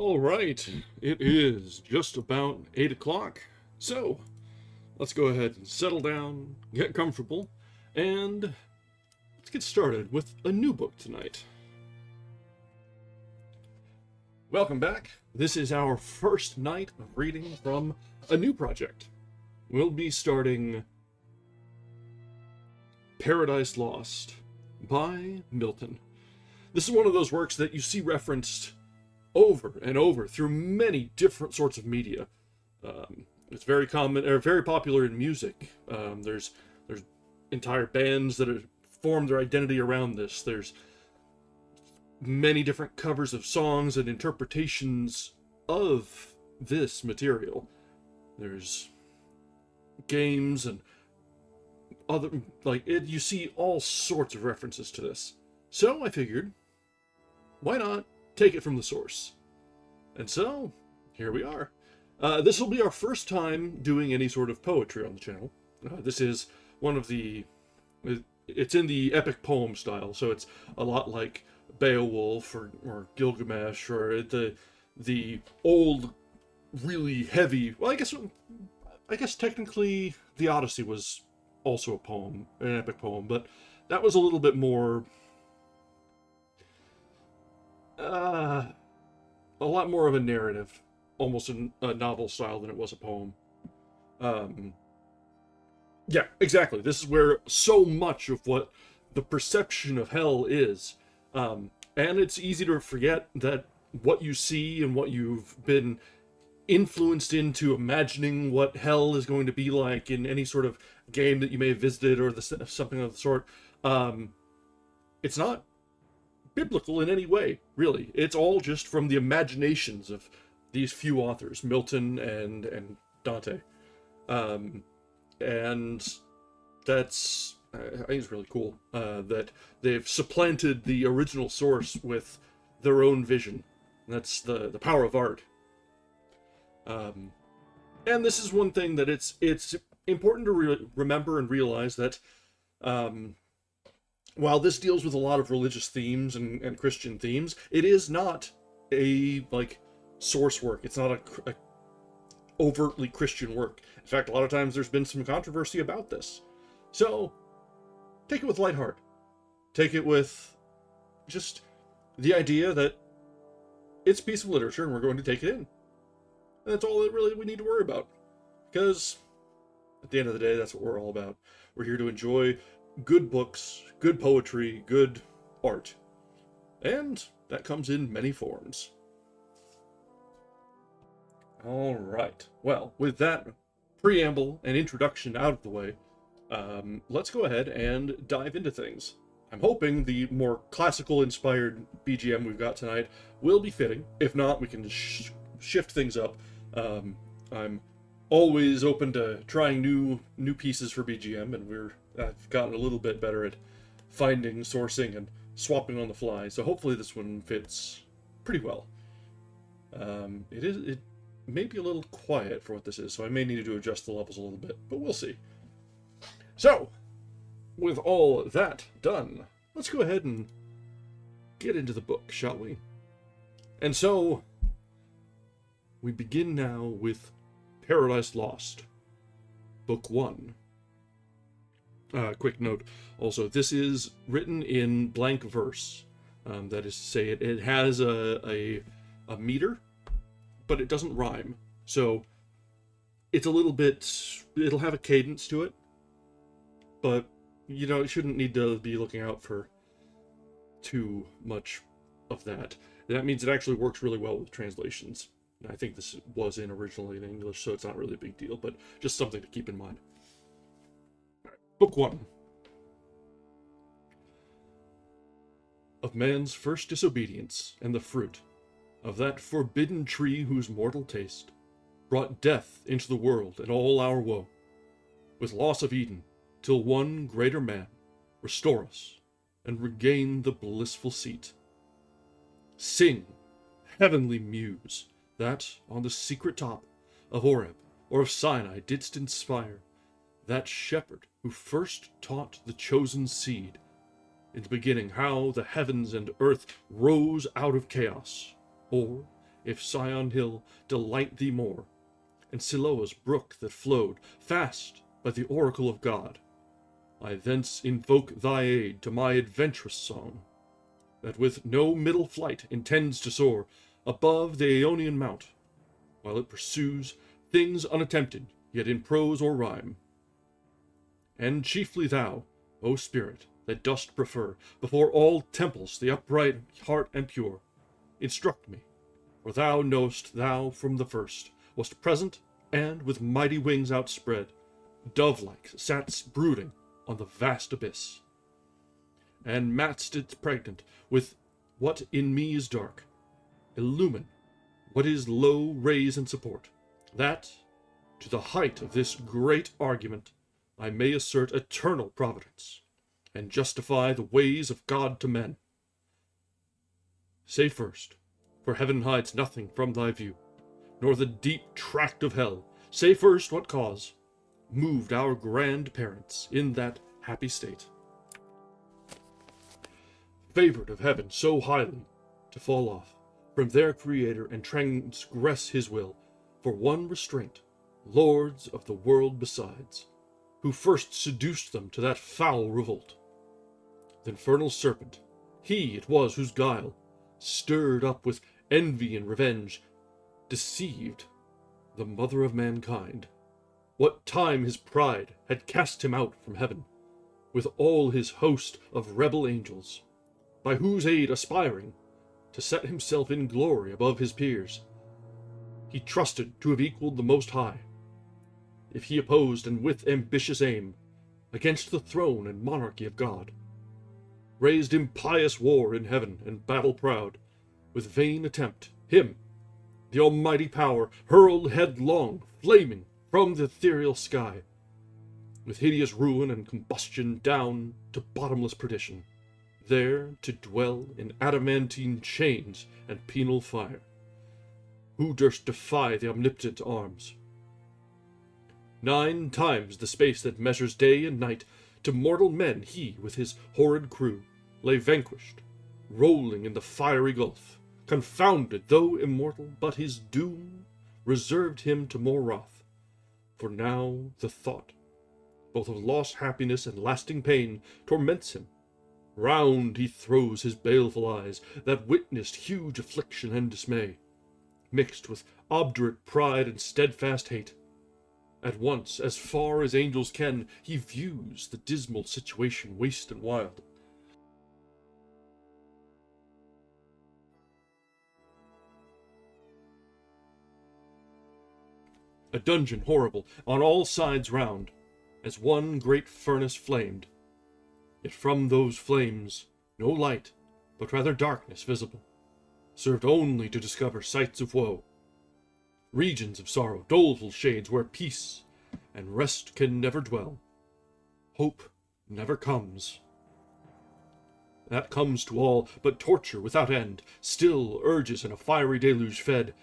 All right, it is just about 8 o'clock, so let's go ahead and settle down, get comfortable, and let's get started with a new book tonight. Welcome back. This is our first night of reading from a new project. We'll be starting Paradise Lost by Milton. This is one of those works that you see referenced over and over through many different sorts of media. It's very common, or very popular in music. There's entire bands that have formed their identity around this. There's many different covers of songs and interpretations of this material. There's games and other, you see all sorts of references to this. So I figured, why not take it from the source? And so, here we are. This will be our first time doing any sort of poetry on the channel. This is one of the... It's in the epic poem style, so it's a lot like Beowulf or Gilgamesh, or the old, really heavy... Well, I guess technically the Odyssey was also a poem, an epic poem, but that was a little bit more... a lot more of a narrative, almost a novel style than it was a poem. Yeah, exactly. This is where so much of what the perception of hell is. And it's easy to forget that what you see and what you've been influenced into imagining what hell is going to be like in any sort of game that you may have visited or something of the sort, it's not biblical in any way, really. It's all just from the imaginations of these few authors, Milton and Dante. And that's, I think it's really cool, that they've supplanted the original source with their own vision. That's the power of art. And this is one thing that it's important to remember and realize that, while this deals with a lot of religious themes and Christian themes, it is not a, source work. It's not a overtly Christian work. In fact, a lot of times there's been some controversy about this. So, take it with light heart. Take it with just the idea that it's a piece of literature and we're going to take it in. And that's all that really we need to worry about. Because, at the end of the day, that's what we're all about. We're here to enjoy good books, good poetry, good art. And that comes in many forms. Alright, well, with that preamble and introduction out of the way, let's go ahead and dive into things. I'm hoping the more classical-inspired BGM we've got tonight will be fitting. If not, we can shift things up. I'm always open to trying new pieces for BGM, and I've gotten a little bit better at finding, sourcing, and swapping on the fly, so hopefully this one fits pretty well. It may be a little quiet for what this is, so I may need to adjust the levels a little bit, but we'll see. So, with all that done, let's go ahead and get into the book, shall we? And so, we begin now with Paradise Lost, Book 1. Quick note, also, this is written in blank verse. That is to say, it has a meter, but it doesn't rhyme. So, it's a little bit, it'll have a cadence to it, but, you shouldn't need to be looking out for too much of that. That means it actually works really well with translations. I think this was originally in English, so it's not really a big deal, but just something to keep in mind. Right. Book 1. Of man's first disobedience, and the fruit of that forbidden tree whose mortal taste brought death into the world and all our woe, with loss of Eden, till one greater man restore us and regain the blissful seat. Sing, heavenly muse, that on the secret top of Oreb or of Sinai didst inspire that shepherd who first taught the chosen seed in the beginning how the heavens and earth rose out of chaos, or if Sion hill delight thee more, and Siloa's brook that flowed fast by the oracle of God, I thence invoke thy aid to my adventurous song, that with no middle flight intends to soar above the Aeonian mount, while it pursues things unattempted, yet in prose or rhyme. And chiefly thou, O spirit, that dost prefer before all temples the upright heart and pure, instruct me, for thou knowest thou from the first wast present, and with mighty wings outspread, dove-like satst brooding on the vast abyss, and matched it pregnant with what in me is dark, illumine what is low, raise and support, that, to the height of this great argument, I may assert eternal providence, and justify the ways of God to men. Say first, for heaven hides nothing from thy view, nor the deep tract of hell, say first what cause moved our grandparents in that happy state, favored of heaven so highly, to fall off from their Creator and transgress his will, for one restraint, lords of the world besides, who first seduced them to that foul revolt. The infernal serpent, he it was whose guile, stirred up with envy and revenge, deceived the mother of mankind, what time his pride had cast him out from heaven, with all his host of rebel angels, by whose aid aspiring to set himself in glory above his peers, he trusted to have equalled the Most High, if he opposed and with ambitious aim against the throne and monarchy of God, raised impious war in heaven and battle proud, with vain attempt, him, the almighty power, hurled headlong, flaming, from the ethereal sky, with hideous ruin and combustion down to bottomless perdition, there to dwell in adamantine chains and penal fire. Who durst defy the omnipotent arms? 9 times the space that measures day and night, to mortal men he, with his horrid crew, lay vanquished, rolling in the fiery gulf, confounded though immortal, but his doom reserved him to more wrath. For now the thought, both of lost happiness and lasting pain, torments him. Round he throws his baleful eyes, that witnessed huge affliction and dismay, mixed with obdurate pride and steadfast hate. At once, as far as angels can, he views the dismal situation waste and wild. A dungeon horrible on all sides round, as one great furnace flamed. Yet from those flames no light, but rather darkness visible, served only to discover sights of woe, regions of sorrow, doleful shades where peace and rest can never dwell. Hope never comes. That comes to all, but torture without end still urges in a fiery deluge fed,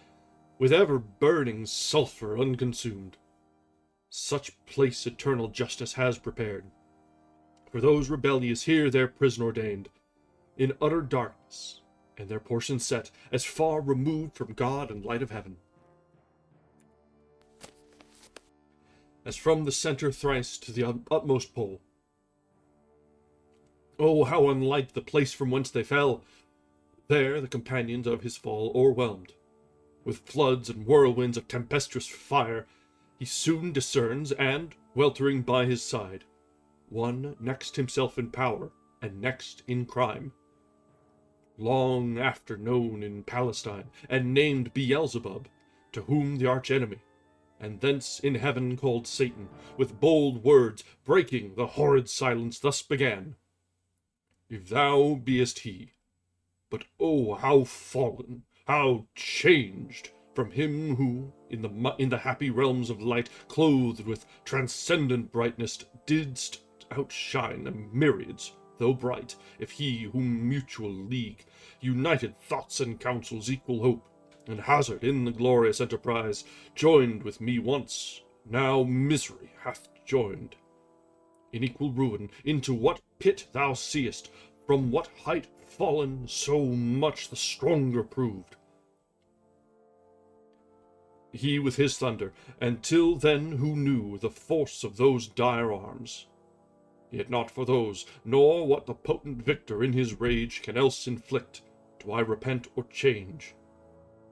with ever burning sulphur unconsumed. Such place eternal justice has prepared for those rebellious here their prison ordained, in utter darkness, and their portion set as far removed from God and light of heaven, as from the center thrice to the utmost pole. Oh, how unlike the place from whence they fell! There the companions of his fall o'erwhelmed, with floods and whirlwinds of tempestuous fire, he soon discerns, and, weltering by his side, one next himself in power, and next in crime, long after known in Palestine, and named Beelzebub, to whom the arch-enemy, and thence in heaven called Satan, with bold words, breaking the horrid silence, thus began: If thou beest he, but oh, how fallen, how changed from him who, in the happy realms of light, clothed with transcendent brightness, didst outshine the myriads, though bright, if he whom mutual league, united thoughts and counsels, equal hope, and hazard in the glorious enterprise, joined with me once, now misery hath joined. In equal ruin, into what pit thou seest, from what height fallen, so much the stronger proved. he with his thunder, and till then who knew the force of those dire arms? Yet not for those, nor what the potent victor in his rage can else inflict, do I repent or change.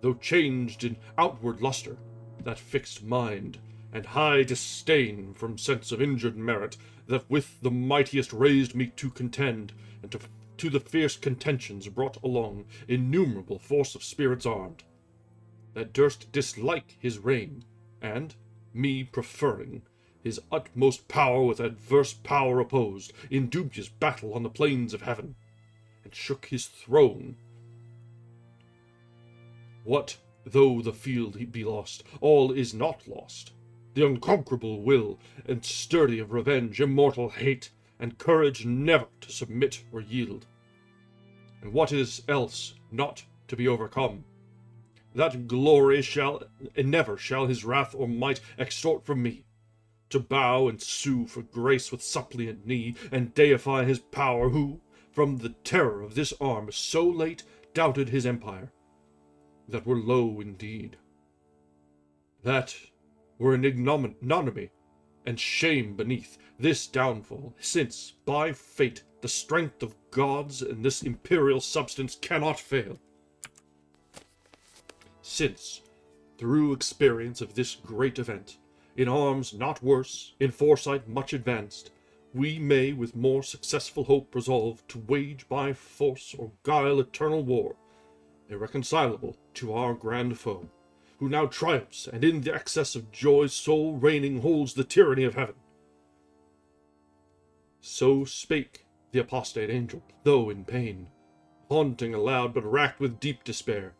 Though changed in outward lustre, that fixed mind, and high disdain from sense of injured merit, that with the mightiest raised me to contend, and to the fierce contentions brought along innumerable force of spirits armed, that durst dislike his reign, and, me preferring, his utmost power with adverse power opposed, in dubious battle on the plains of heaven, and shook his throne. What though the field be lost? All is not lost. The unconquerable will, and sturdy of revenge, immortal hate, and courage never to submit or yield. And what is else not to be overcome? That glory never shall his wrath or might extort from me, to bow and sue for grace with suppliant knee, and deify his power, who, from the terror of this arm, so late doubted his empire, that were low indeed. That were an ignominy and shame beneath this downfall, since, by fate, the strength of gods and this imperial substance cannot fail. Since, through experience of this great event, in arms not worse, in foresight much advanced, we may with more successful hope resolve to wage by force or guile eternal war, irreconcilable to our grand foe, who now triumphs, and in the excess of joy sole reigning holds the tyranny of heaven. So spake the apostate angel, though in pain, haunting aloud, but racked with deep despair.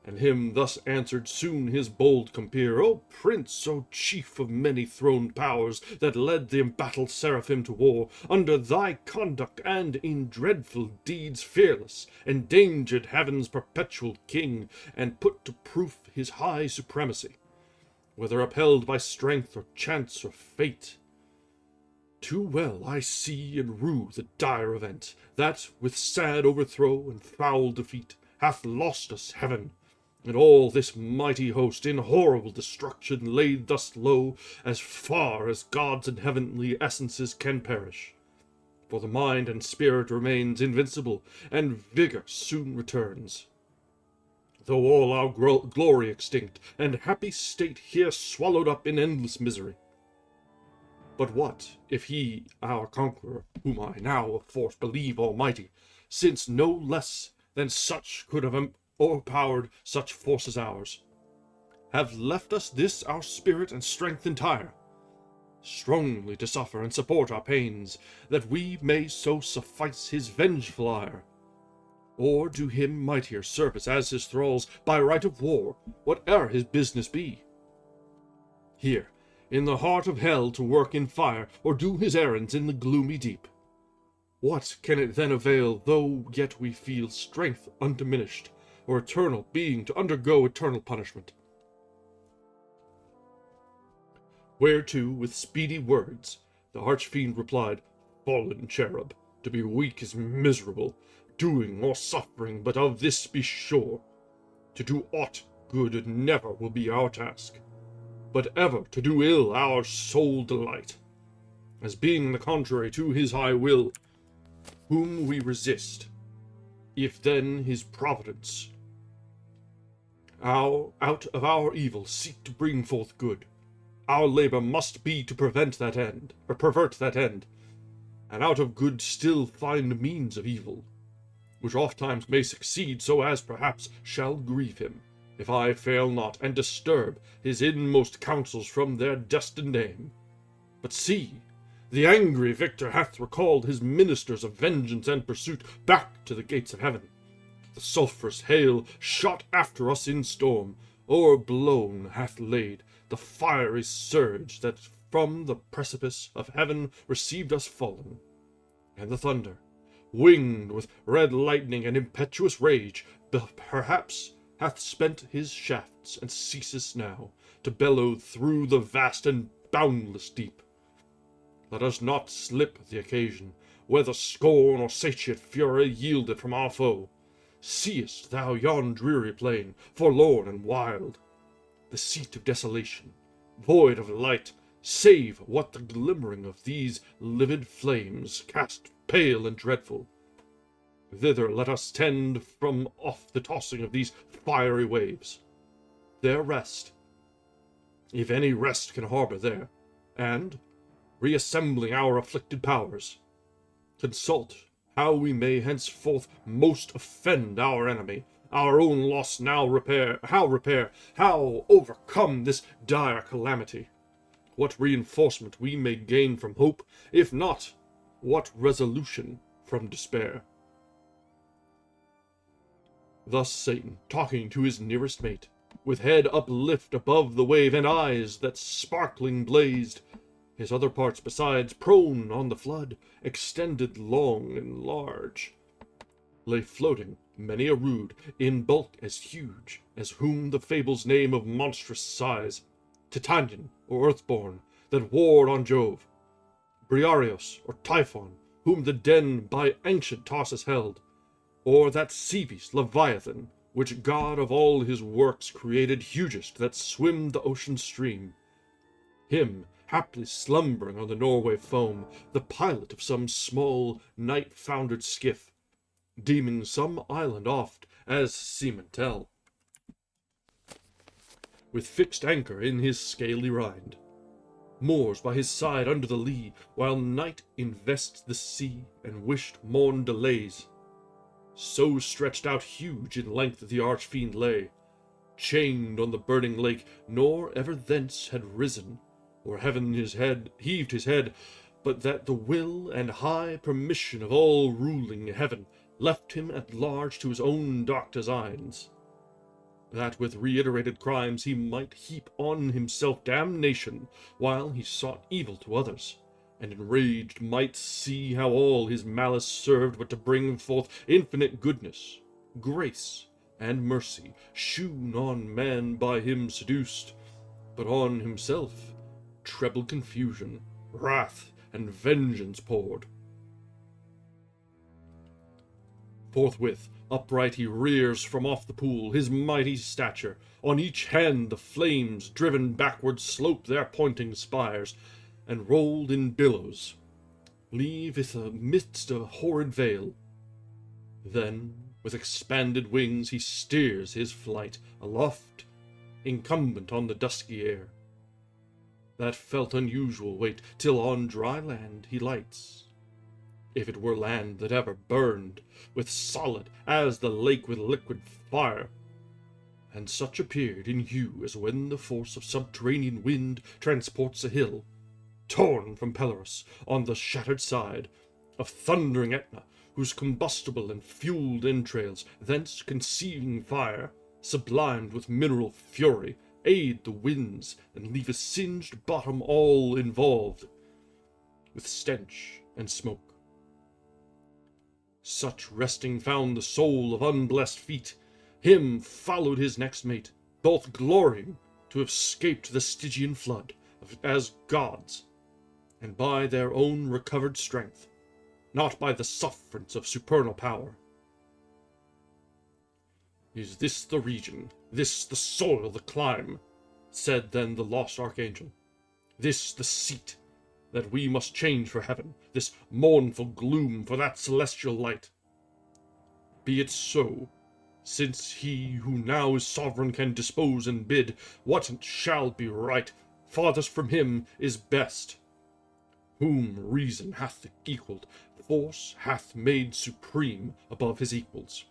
And him thus answered soon his bold compeer, O prince, O chief of many throned powers, that led the embattled seraphim to war, under thy conduct and in dreadful deeds fearless, endangered heaven's perpetual king, and put to proof his high supremacy, whether upheld by strength or chance or fate. Too well I see and rue the dire event, that, with sad overthrow and foul defeat, hath lost us heaven, and all this mighty host in horrible destruction laid thus low, as far as gods and heavenly essences can perish. For the mind and spirit remains invincible, and vigor soon returns. Though all our glory extinct, and happy state here swallowed up in endless misery. But what, if he, our conqueror, whom I now of force believe almighty, since no less than such could have o'erpowered such force as ours, have left us this our spirit and strength entire, strongly to suffer and support our pains, that we may so suffice his vengeful ire, or do him mightier service as his thralls by right of war, whate'er his business be. Here, in the heart of hell to work in fire, or do his errands in the gloomy deep. What can it then avail, though yet we feel strength undiminished, or eternal being to undergo eternal punishment? Whereto, with speedy words, the archfiend replied, Fallen cherub, to be weak is miserable, doing or suffering, but of this be sure, to do aught good never will be our task, but ever to do ill our sole delight, as being the contrary to his high will, whom we resist, if then his providence out of our evil seek to bring forth good, our labor must be to prevent that end, or pervert that end, and out of good still find means of evil, which ofttimes may succeed so as perhaps shall grieve him, if I fail not, and disturb his inmost counsels from their destined aim. But see, the angry victor hath recalled his ministers of vengeance and pursuit back to the gates of heaven. The sulphurous hail shot after us in storm, o'erblown hath laid the fiery surge that from the precipice of heaven received us fallen, and the thunder, winged with red lightning and impetuous rage, perhaps hath spent his shafts, and ceases now to bellow through the vast and boundless deep. Let us not slip the occasion, whether scorn or satiate fury yielded from our foe. Seest thou yon dreary plain, forlorn and wild? the seat of desolation, void of light, save what the glimmering of these livid flames cast pale and dreadful. Thither let us tend from off the tossing of these fiery waves. There rest, if any rest can harbor there, and, reassembling our afflicted powers, consult how we may henceforth most offend our enemy, our own loss how repair, how overcome this dire calamity, what reinforcement we may gain from hope, if not, what resolution from despair. Thus Satan, talking to his nearest mate, with head uplift above the wave and eyes that sparkling blazed, his other parts besides prone on the flood, extended long and large, lay floating many a rood, in bulk as huge as whom the fables name of monstrous size, Titanian or earthborn, that warred on Jove, Briareos or Typhon, whom the den by ancient tosses held, or that sea beast Leviathan, which God of all his works created hugest that swim the ocean stream. Him, haply slumbering on the Norway foam, the pilot of some small, night-foundered skiff, deeming some island oft, as seamen tell, with fixed anchor in his scaly rind, moors by his side under the lee, while night invests the sea, and wished morn delays. So stretched out huge in length the arch-fiend lay, chained on the burning lake, nor ever thence had risen, or heaven heaved his head, but that the will and high permission of all ruling heaven left him at large to his own dark designs, that with reiterated crimes he might heap on himself damnation, while he sought evil to others, and enraged might see how all his malice served but to bring forth infinite goodness, grace, and mercy, shewn on man by him seduced, but on himself treble confusion, wrath, and vengeance poured. Forthwith upright he rears from off the pool, his mighty stature, on each hand the flames driven backward slope their pointing spires, and rolled in billows, leaveth amidst a horrid veil. Then, with expanded wings, he steers his flight aloft, incumbent on the dusky air, that felt unusual weight, till on dry land he lights, if it were land that ever burned, with solid as the lake with liquid fire, and such appeared in hue as when the force of subterranean wind transports a hill, torn from Pelorus on the shattered side, of thundering Etna, whose combustible and fueled entrails, thence conceiving fire, sublimed with mineral fury, aid the winds, and leave a singed bottom all involved with stench and smoke. Such resting found the soul of unblessed feet. Him followed his next mate, both glorying to have scaped the Stygian flood as gods, and by their own recovered strength, not by the sufferance of supernal power. Is this the region, this the soil, the clime, said then the lost archangel, this the seat that we must change for heaven, this mournful gloom for that celestial light? Be it so, since he who now is sovereign can dispose and bid what shall be right, farthest from him is best, whom reason hath equalled, force hath made supreme above his equals.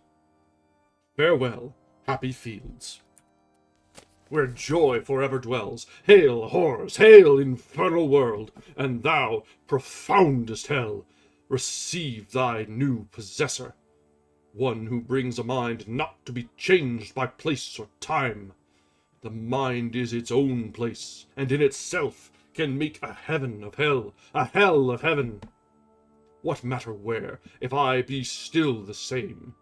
Farewell, happy fields, where joy forever dwells. Hail, horrors, hail, infernal world, and thou, profoundest hell, receive thy new possessor, one who brings a mind not to be changed by place or time. The mind is its own place, and in itself can make a heaven of hell, a hell of heaven. What matter where, if I be still the same?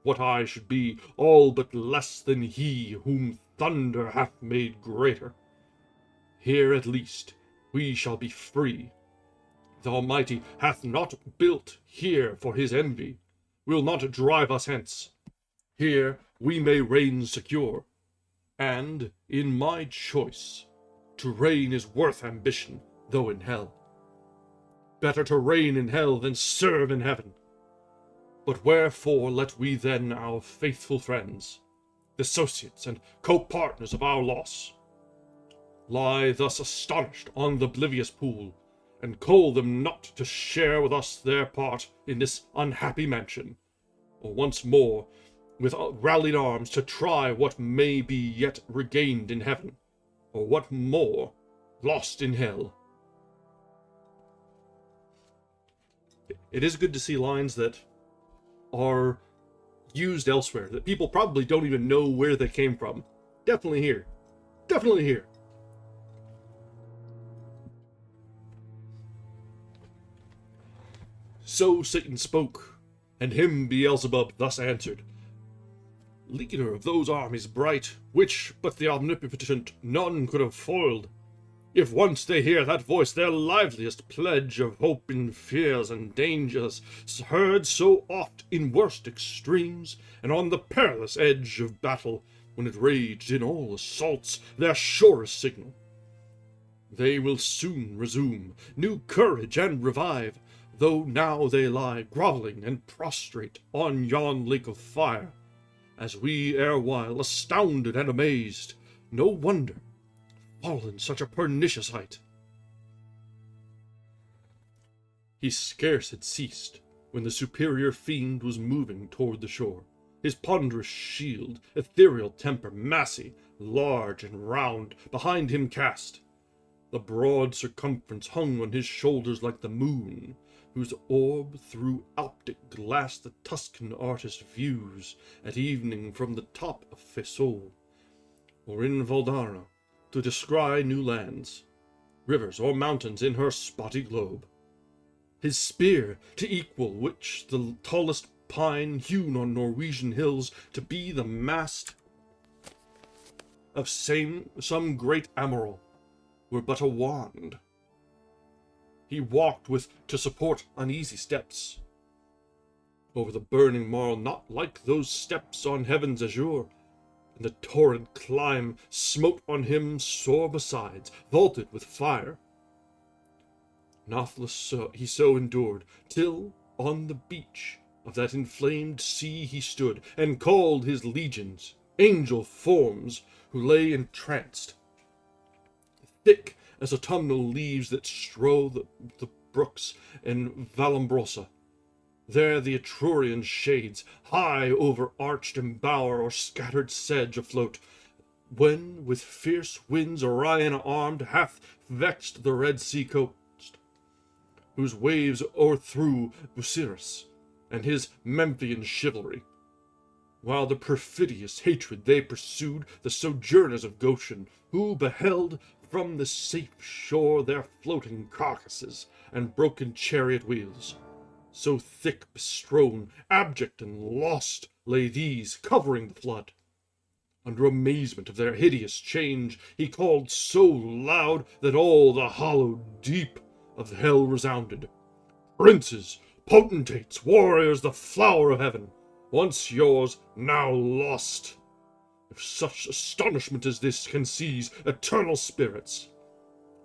What I should be all but less than he whom thunder hath made greater. Here at least we shall be free. The Almighty hath not built here for his envy, will not drive us hence. Here we may reign secure. And, in my choice, to reign is worth ambition, though in hell. Better to reign in hell than serve in heaven. But wherefore let we then our faithful friends, the associates and co-partners of our loss, lie thus astonished on the oblivious pool, and call them not to share with us their part in this unhappy mansion, or once more, with rallied arms, to try what may be yet regained in heaven, or what more, lost in hell. It is good to see lines that are used elsewhere, that people probably don't even know where they came from. Definitely here. Definitely here. So Satan spoke, and him Beelzebub thus answered: Leader of those armies bright, which but the omnipotent none could have foiled, if once they hear that voice, their liveliest pledge of hope in fears and dangers, heard so oft in worst extremes, and on the perilous edge of battle, when it raged in all assaults, their surest signal, they will soon resume new courage and revive, though now they lie groveling and prostrate on yon lake of fire, as we erewhile astounded and amazed. No wonder, fallen such a pernicious height. He scarce had ceased, when the superior fiend was moving toward the shore, his ponderous shield, ethereal temper, massy, large and round, behind him cast. The broad circumference hung on his shoulders like the moon, whose orb through optic glass the Tuscan artist views at evening from the top of Fiesole, or in Valdarno, to descry new lands, rivers or mountains in her spotty globe. His spear, to equal which the tallest pine hewn on Norwegian hills, to be the mast of some great Amiral, were but a wand. He walked with to support uneasy steps over the burning marl, not like those steps on heaven's azure, and the torrent climb smote on him sore besides, vaulted with fire. Nathless he so endured, till on the beach of that inflamed sea he stood, and called his legions, angel forms, who lay entranced, thick as autumnal leaves that strow the brooks in Vallombrosa. There the Etrurian shades, high over arched embower or scattered sedge afloat, when with fierce winds Orion armed hath vexed the Red Sea coast, whose waves o'erthrew Busiris and his Memphian chivalry, while the perfidious hatred they pursued the sojourners of Goshen, who beheld from the safe shore their floating carcasses and broken chariot wheels. So thick bestrown, abject and lost, lay these, covering the flood. Under amazement of their hideous change, he called so loud that all the hollow deep of hell resounded. Princes, potentates, warriors, the flower of heaven, once yours, now lost. If such astonishment as this can seize eternal spirits,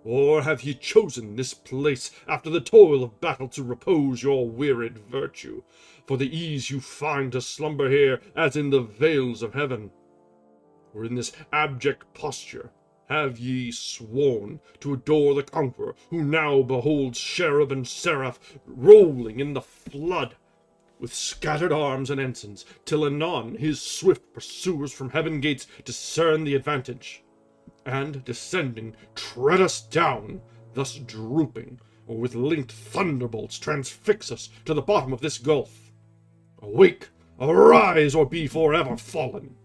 or have ye chosen this place after the toil of battle to repose your wearied virtue, for the ease you find to slumber here as in the vales of heaven? Or in this abject posture have ye sworn to adore the conqueror, who now beholds cherub and seraph rolling in the flood, with scattered arms and ensigns, till anon his swift pursuers from heaven gates discern the advantage, and, descending, tread us down, thus drooping, or with linked thunderbolts transfix us to the bottom of this gulf? Awake, arise, or be forever fallen.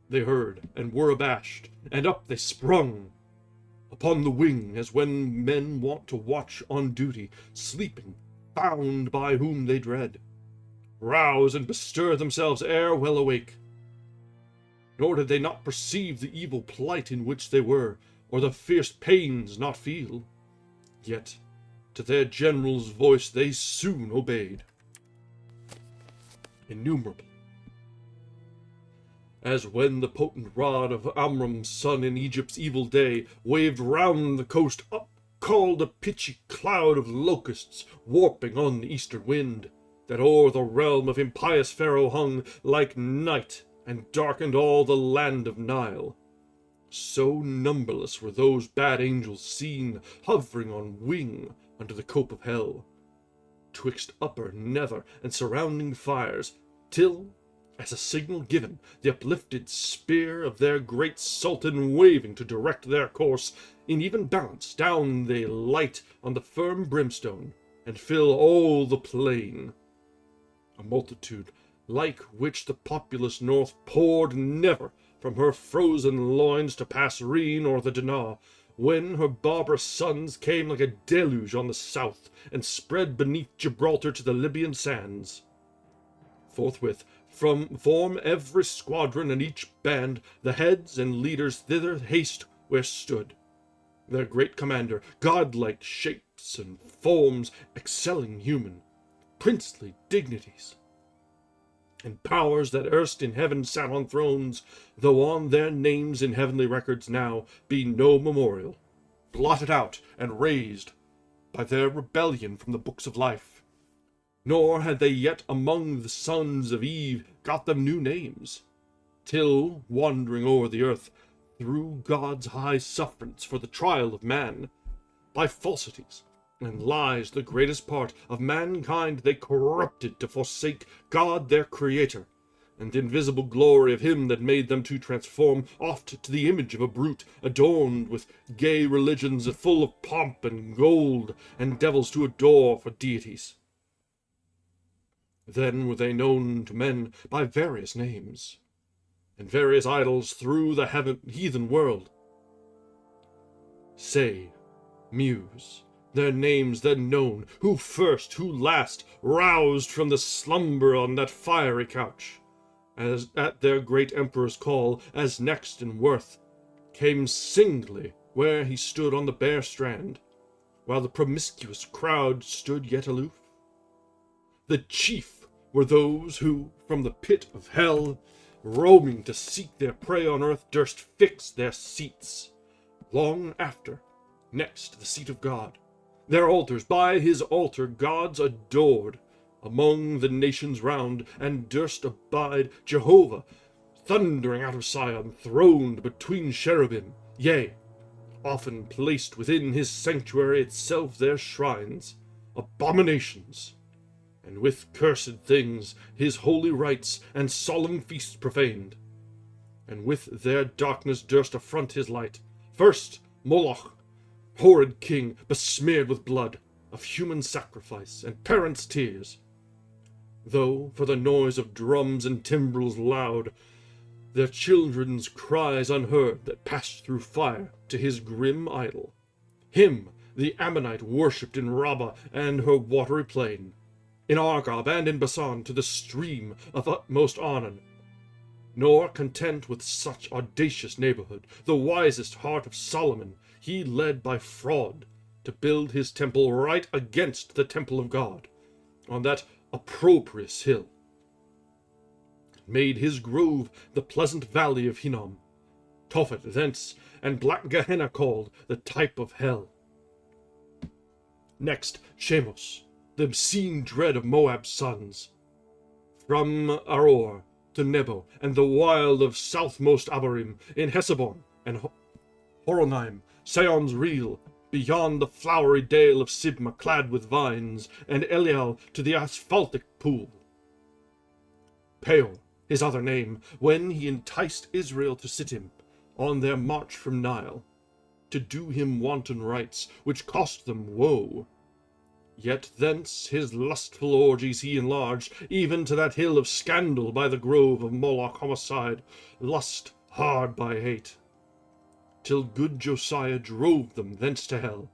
They heard, and were abashed, and up they sprung, upon the wing, as when men wont to watch on duty, sleeping, found by whom they dread, rouse and bestir themselves ere well awake. Nor did they not perceive the evil plight in which they were, or the fierce pains not feel. Yet to their general's voice they soon obeyed. Innumerable, as when the potent rod of Amram's son in Egypt's evil day waved round the coast up called a pitchy cloud of locusts warping on the eastern wind, that o'er the realm of impious Pharaoh hung like night and darkened all the land of Nile. So numberless were those bad angels seen, hovering on wing under the cope of hell, twixt upper nether and surrounding fires, till, as a signal given, the uplifted spear of their great sultan waving to direct their course, in even balance down they light on the firm brimstone, and fill all the plain. A multitude, like which the populous north poured never from her frozen loins to pass Rhine or the Dinar, when her barbarous sons came like a deluge on the south, and spread beneath Gibraltar to the Libyan sands. Forthwith, form every squadron and each band, the heads and leaders thither haste where stood their great commander, godlike shapes and forms excelling human, princely dignities, and powers that erst in heaven sat on thrones, though on their names in heavenly records now be no memorial, blotted out and razed by their rebellion from the books of life. Nor had they yet among the sons of Eve got them new names, till, wandering o'er the earth, through God's high sufferance for the trial of man, by falsities and lies the greatest part of mankind they corrupted to forsake God their Creator, and the invisible glory of him that made them to transform oft to the image of a brute, adorned with gay religions full of pomp and gold, and devils to adore for deities. Then were they known to men by various names, and various idols through the heathen world. Say, Muse, their names then known, who first, who last, roused from the slumber on that fiery couch, as at their great emperor's call, as next in worth, came singly where he stood on the bare strand, while the promiscuous crowd stood yet aloof. The chief were those who, from the pit of hell, roaming to seek their prey on earth, durst fix their seats, long after, next the seat of God, their altars by his altar gods adored among the nations round, and durst abide Jehovah, thundering out of Sion, throned between cherubim, yea, often placed within his sanctuary itself their shrines, abominations, and with cursed things his holy rites and solemn feasts profaned, and with their darkness durst affront his light. First Moloch, horrid king, besmeared with blood of human sacrifice and parents' tears, though for the noise of drums and timbrels loud, their children's cries unheard that passed through fire to his grim idol. Him the Ammonite worshipped in Rabbah and her watery plain, in Argob and in Basan to the stream of utmost Arnon. Nor content with such audacious neighborhood, the wisest heart of Solomon he led by fraud to build his temple right against the temple of God, on that opprobrious hill, made his grove the pleasant valley of Hinnom, Tophet thence, and black Gehenna called, the type of hell. Next Shemos, the obscene dread of Moab's sons, from Aror to Nebo, and the wild of southmost Abarim, in Hesebon and Horonaim, Sion's reel, beyond the flowery dale of Sibma clad with vines, and Eliel to the asphaltic pool. Peor, his other name, when he enticed Israel to Sittim, on their march from Nile, to do him wanton rites, which cost them woe. Yet thence his lustful orgies he enlarged, even to that hill of scandal by the grove of Moloch homicide, lust hard by hate, till good Josiah drove them thence to hell.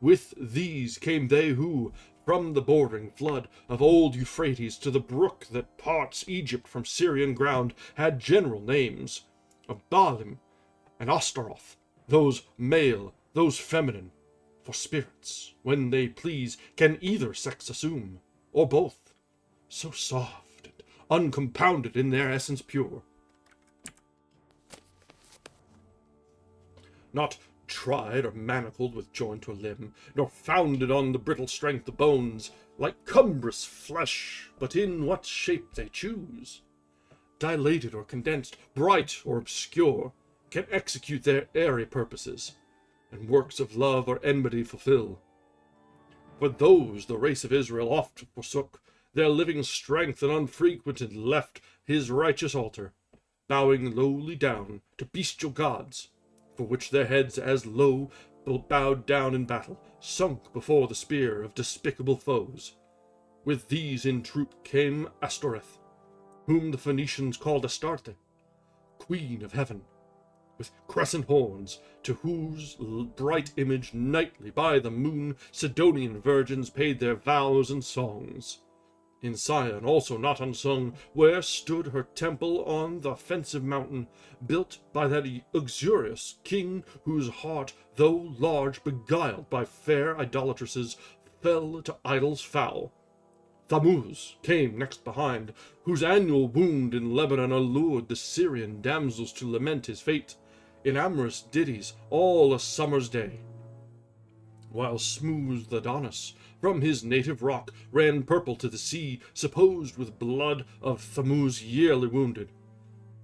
With these came they who, from the bordering flood of old Euphrates to the brook that parts Egypt from Syrian ground, had general names of Baalim and Ashtaroth, those male, those feminine, for spirits, when they please, can either sex assume, or both, so soft and uncompounded in their essence pure. not tried or manacled with joint or limb, nor founded on the brittle strength of bones, like cumbrous flesh, but in what shape they choose. Dilated or condensed, bright or obscure, can execute their airy purposes, and works of love or enmity fulfill. For those the race of Israel oft forsook, their living strength and unfrequented left his righteous altar, bowing lowly down to bestial gods, for which their heads as low bowed down in battle, sunk before the spear of despicable foes. With these in troop came Astoreth, whom the Phoenicians called Astarte, queen of heaven, with crescent horns, to whose bright image nightly by the moon Sidonian virgins paid their vows and songs. In Sion also not unsung, where stood her temple on the offensive mountain, built by that uxorious king whose heart, though large, beguiled by fair idolatresses, fell to idols foul. Thammuz came next behind, whose annual wound in Lebanon allured the Syrian damsels to lament his fate, in amorous ditties all a summer's day. While smooth Adonis from his native rock ran purple to the sea, supposed with blood of Thammuz yearly wounded,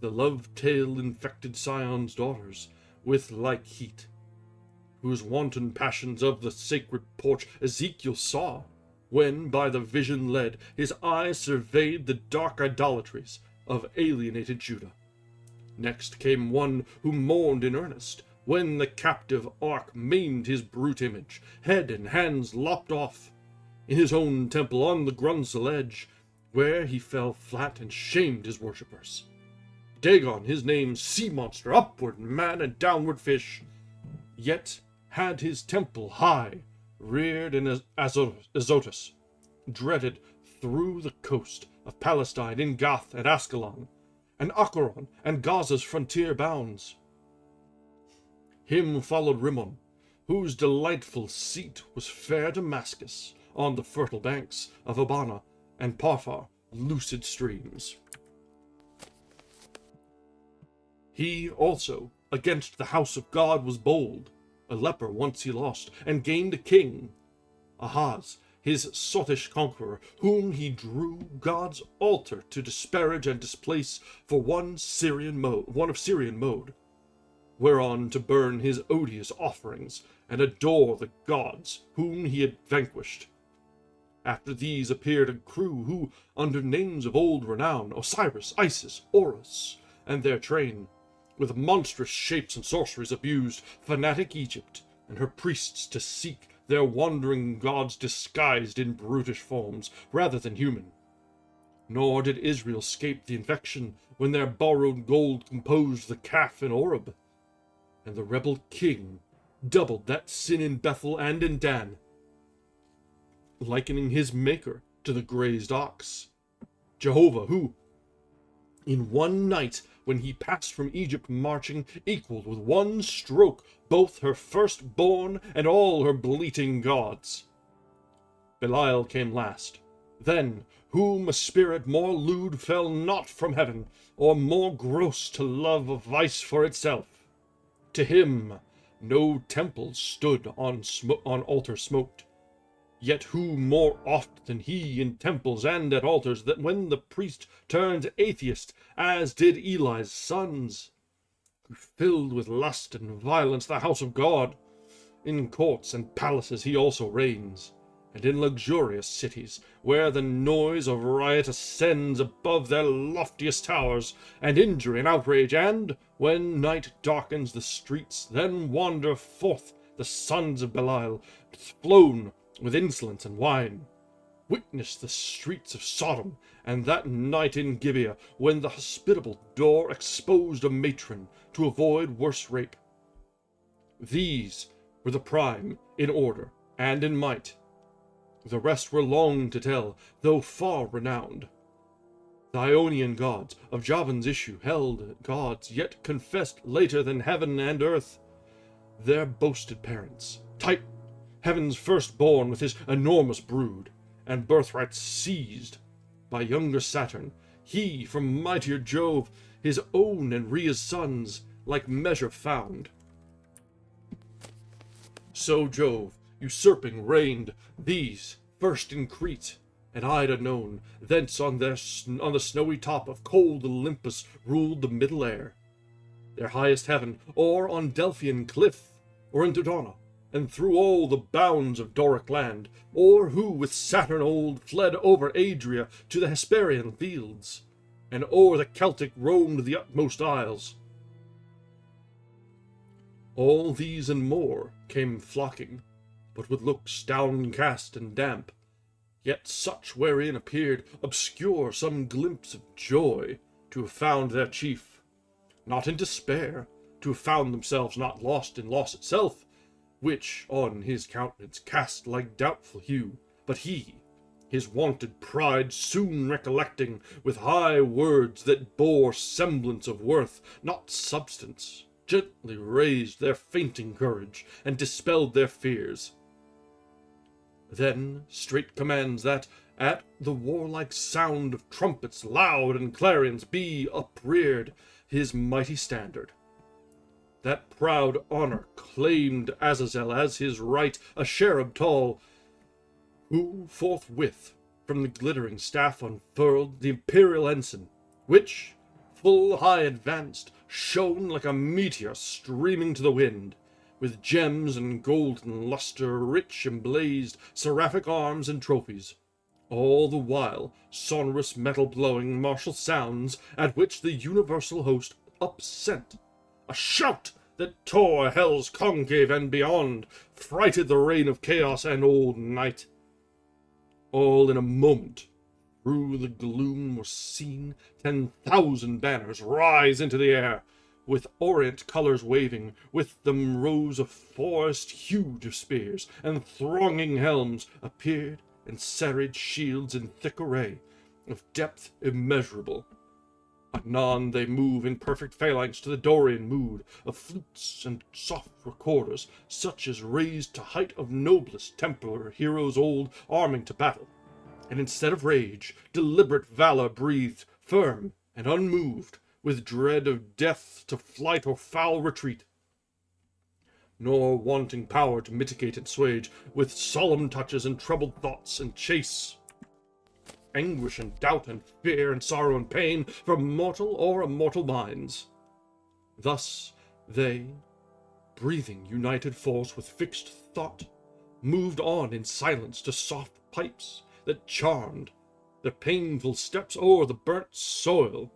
the love-tale infected Sion's daughters with like heat, whose wanton passions of the sacred porch Ezekiel saw, when, by the vision led, his eye surveyed the dark idolatries of alienated Judah. Next came one who mourned in earnest, when the captive ark maimed his brute image, head and hands lopped off, in his own temple on the Grunsel edge, where he fell flat and shamed his worshippers. Dagon, his name, sea monster, upward man and downward fish, yet had his temple high, reared in Azotus, dreaded through the coast of Palestine, in Gath and Ascalon, and Acheron and Gaza's frontier bounds. Him followed Rimmon, whose delightful seat was fair Damascus, on the fertile banks of Abana and Parphar, lucid streams. He also against the house of God was bold, a leper once he lost, and gained a king, Ahaz, his sottish conqueror, whom he drew God's altar to disparage and displace for one of Syrian mode, whereon to burn his odious offerings, and adore the gods whom he had vanquished. After these appeared a crew who, under names of old renown, Osiris, Isis, Horus, and their train, with monstrous shapes and sorceries abused fanatic Egypt and her priests to seek their wandering gods disguised in brutish forms rather than human. Nor did Israel scape the infection when their borrowed gold composed the calf in Oreb, and the rebel king doubled that sin in Bethel and in Dan, likening his maker to the grazed ox. Jehovah, who, in one night when he passed from Egypt marching, equaled with one stroke both her firstborn and all her bleating gods. Belial came last, then, whom a spirit more lewd fell not from heaven, or more gross to love of vice for itself. To him no temple stood on altar smoked, yet who more oft than he in temples and at altars, that when the priest turned atheist, as did Eli's sons, who filled with lust and violence the house of God, in courts and palaces he also reigns, and in luxurious cities, where the noise of riot ascends above their loftiest towers, and injury and outrage, and, when night darkens the streets, then wander forth the sons of Belial, flown with insolence and wine. Witness the streets of Sodom, and that night in Gibeah, when the hospitable door exposed a matron to avoid worse rape. These were the prime in order and in might. The rest were long to tell, though far renowned. The Ionian gods of Javan's issue held gods, yet confessed later than heaven and earth. Their boasted parents, Titan, heaven's firstborn with his enormous brood, and birthright seized by younger Saturn, he from mightier Jove his own and Rhea's sons like measure found. So Jove, usurping, reigned, these first in Crete, and Ida known, thence on the snowy top of cold Olympus ruled the middle air, their highest heaven, or on Delphian cliff, or in Dodona, and through all the bounds of Doric land, or who with Saturn old fled over Adria to the Hesperian fields, and o'er the Celtic roamed the utmost isles. All these and more came flocking, but with looks downcast and damp, yet such wherein appeared obscure some glimpse of joy, to have found their chief, not in despair, to have found themselves not lost in loss itself, which on his countenance cast like doubtful hue, but he, his wonted pride soon recollecting, with high words that bore semblance of worth, not substance, gently raised their fainting courage, and dispelled their fears. Then straight commands that, at the warlike sound of trumpets loud and clarions, be upreared his mighty standard. That proud honor claimed Azazel as his right, a cherub tall, who forthwith from the glittering staff unfurled the imperial ensign, which, full high advanced, shone like a meteor streaming to the wind, with gems and golden luster rich emblazed, seraphic arms and trophies. All the while sonorous metal blowing martial sounds, at which the universal host upsent. A shout that tore hell's concave and beyond, frighted the reign of chaos and old night. All in a moment, through the gloom were seen 10,000 banners rise into the air, with orient colors waving, with them rose a forest huge of spears, and thronging helms appeared, and serried shields in thick array, of depth immeasurable. Anon they move in perfect phalanx to the Dorian mood, of flutes and soft recorders, such as raised to height of noblest Templar heroes old, arming to battle. And instead of rage, deliberate valor breathed, firm and unmoved, with dread of death to flight or foul retreat, nor wanting power to mitigate and swage, with solemn touches and troubled thoughts and chase anguish and doubt and fear and sorrow and pain from mortal or immortal minds. Thus they, breathing united force with fixed thought, moved on in silence to soft pipes that charmed their painful steps o'er the burnt soil.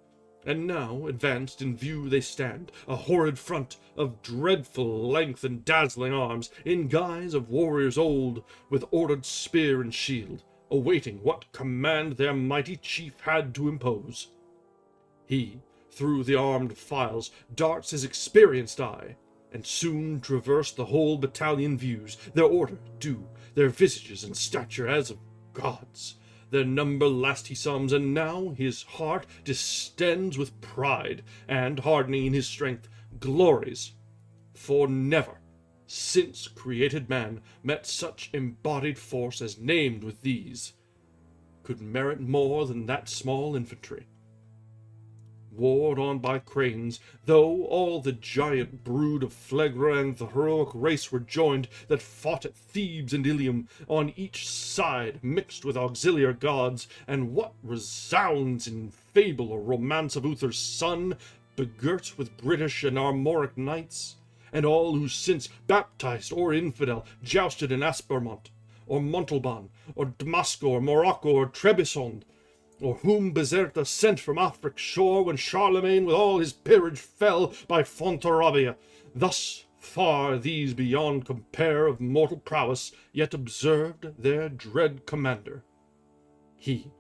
And now, advanced in view they stand, a horrid front of dreadful length and dazzling arms, in guise of warriors old, with ordered spear and shield, awaiting what command their mighty chief had to impose. He, through the armed files, darts his experienced eye, and soon traverse the whole battalion views, their order due, their visages and stature as of gods. Their number last he sums, and now his heart distends with pride, and, hardening in his strength, glories, for never, since created man, met such embodied force as named with these, could merit more than that small infantry. Warred on by cranes, though all the giant brood of Phlegra and the heroic race were joined, that fought at Thebes and Ilium, on each side mixed with auxiliar gods, and what resounds in fable or romance of Uther's son, begirt with British and Armoric knights, and all who since, baptized or infidel, jousted in Aspermont, or Montalban, or Damasco, or Morocco, or Trebizond, or whom Bizerta sent from Afric's shore when Charlemagne with all his peerage fell by Fontarabia. Thus far these beyond compare of mortal prowess, yet observed their dread commander. He,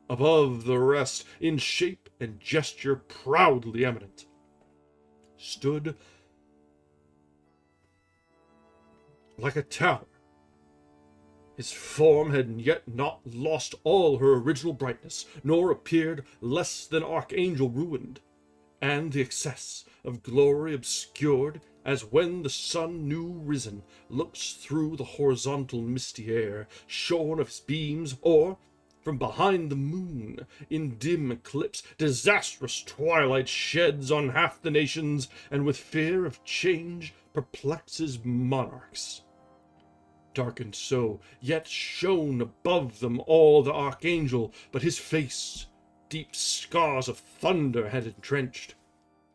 above the rest, in shape and gesture proudly eminent, stood like a tower. His form had yet not lost all her original brightness, nor appeared less than archangel ruined, and the excess of glory obscured, as when the sun new risen looks through the horizontal misty air, shorn of his beams, or, from behind the moon, in dim eclipse, disastrous twilight sheds on half the nations, and with fear of change perplexes monarchs. darkened so, yet shone above them all the archangel, but his face deep scars of thunder had entrenched,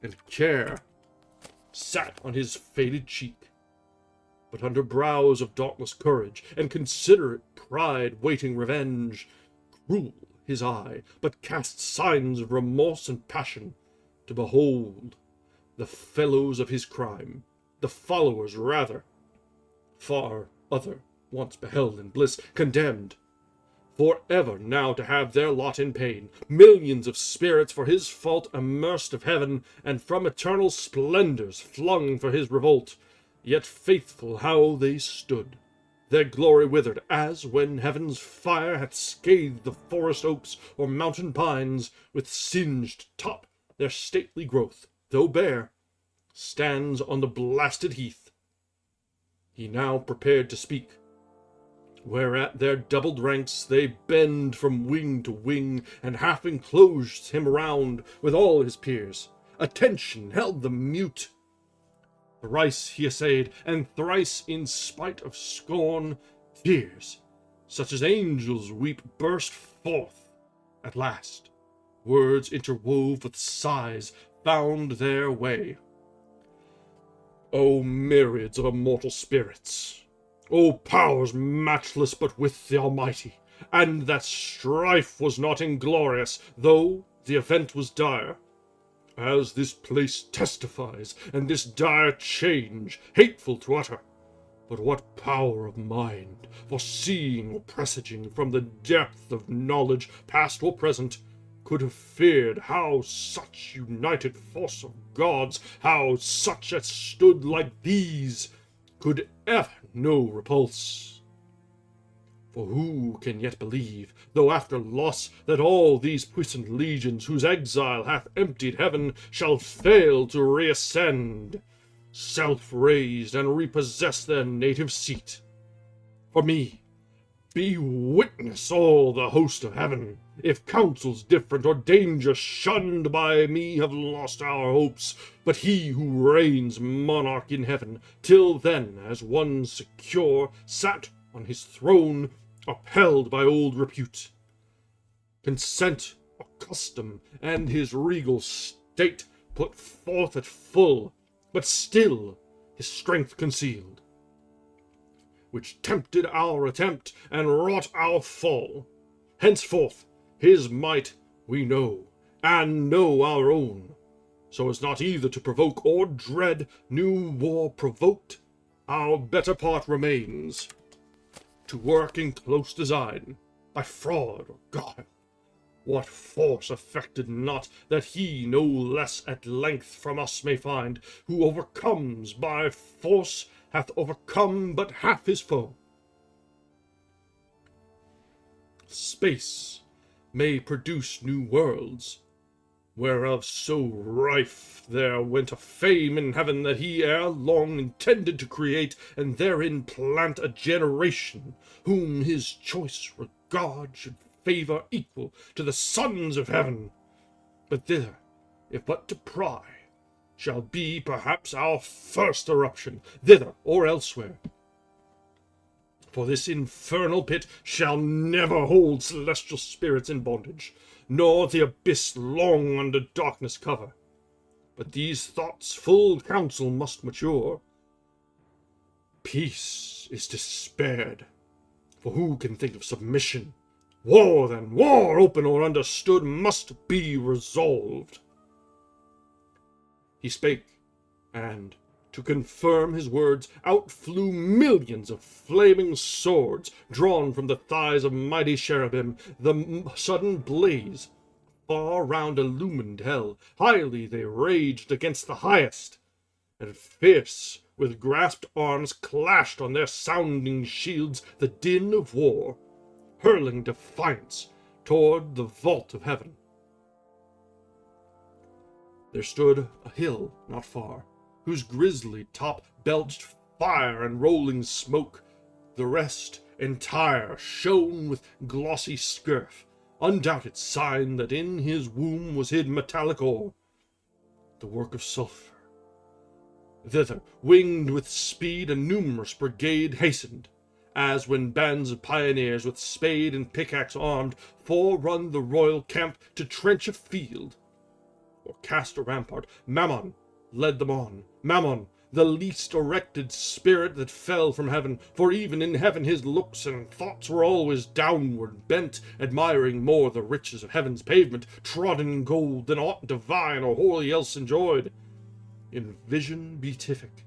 and care sat on his faded cheek. But under brows of dauntless courage and considerate pride waiting revenge, cruel his eye, but cast signs of remorse and passion, to behold the fellows of his crime, the followers rather, far other once beheld in bliss, condemned for ever now to have their lot in pain, millions of spirits for his fault immersed of heaven, and from eternal splendors flung for his revolt, yet faithful how they stood. Their glory withered, as when heaven's fire hath scathed the forest oaks or mountain pines, with singed top their stately growth, though bare, stands on the blasted heath. He now prepared to speak, whereat their doubled ranks they bend from wing to wing, and half enclosed him round with all his peers. Attention held them mute. Thrice he essayed, and thrice, in spite of scorn, tears, such as angels weep, burst forth. At last, words interwove with sighs found their way. O myriads of immortal spirits! O powers matchless but with the Almighty! And that strife was not inglorious, though the event was dire, as this place testifies, and this dire change, hateful to utter. But what power of mind, foreseeing or presaging from the depth of knowledge, past or present, could have feared how such united force of gods, how such as stood like these, could ever know repulse? For who can yet believe, though after loss, that all these puissant legions, whose exile hath emptied heaven, shall fail to reascend, self-raised, and repossess their native seat? For me, be witness all the host of heaven, if counsels different or danger shunned by me have lost our hopes, but he who reigns monarch in heaven, till then as one secure, sat on his throne, upheld by old repute. Consent or custom and his regal state put forth at full, but still his strength concealed, which tempted our attempt and wrought our fall. Henceforth his might we know, and know our own, so as not either to provoke or dread new war provoked. Our better part remains, to work in close design, by fraud or guile. What force affected not, that he no less at length from us may find, who overcomes by force hath overcome but half his foe. Space may produce new worlds, whereof so rife there went a fame in heaven, that he ere long intended to create, and therein plant a generation, whom his choice regard should favor equal to the sons of heaven. But thither, if but to pry, shall be perhaps our first eruption, thither or elsewhere. For this infernal pit shall never hold celestial spirits in bondage, nor the abyss long under darkness cover. But these thoughts full counsel must mature. Peace is despaired, for who can think of submission? War, then, war, open or understood, must be resolved. He spake, and, to confirm his words, out flew millions of flaming swords, drawn from the thighs of mighty cherubim. The sudden blaze far round illumined hell. Highly they raged against the highest, and fierce with grasped arms clashed on their sounding shields the din of war, hurling defiance toward the vault of heaven. There stood a hill not far, whose grisly top belched fire and rolling smoke. The rest entire shone with glossy scurf, undoubted sign that in his womb was hid metallic ore, the work of sulphur. Thither, winged with speed, a numerous brigade hastened, as when bands of pioneers with spade and pickaxe armed forerun the royal camp to trench a field or cast a rampart. Mammon led them on. Mammon, the least erected spirit that fell from heaven, for even in heaven his looks and thoughts were always downward bent, admiring more the riches of heaven's pavement, trodden in gold, than aught divine or holy else enjoyed. In vision beatific.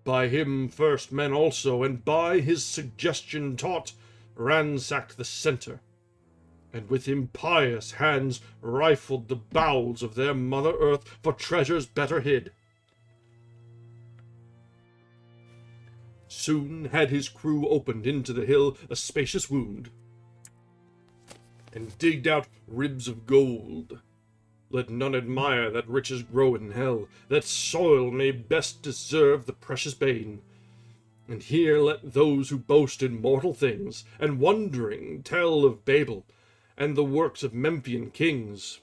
By him first men also, and by his suggestion taught, ransacked the centre, and with impious hands rifled the bowels of their mother earth for treasures better hid. Soon had his crew opened into the hill a spacious wound, and digged out ribs of gold. Let none admire that riches grow in hell, that soil may best deserve the precious bane. And here let those who boast in mortal things, and wondering tell of Babel, and the works of Memphian kings,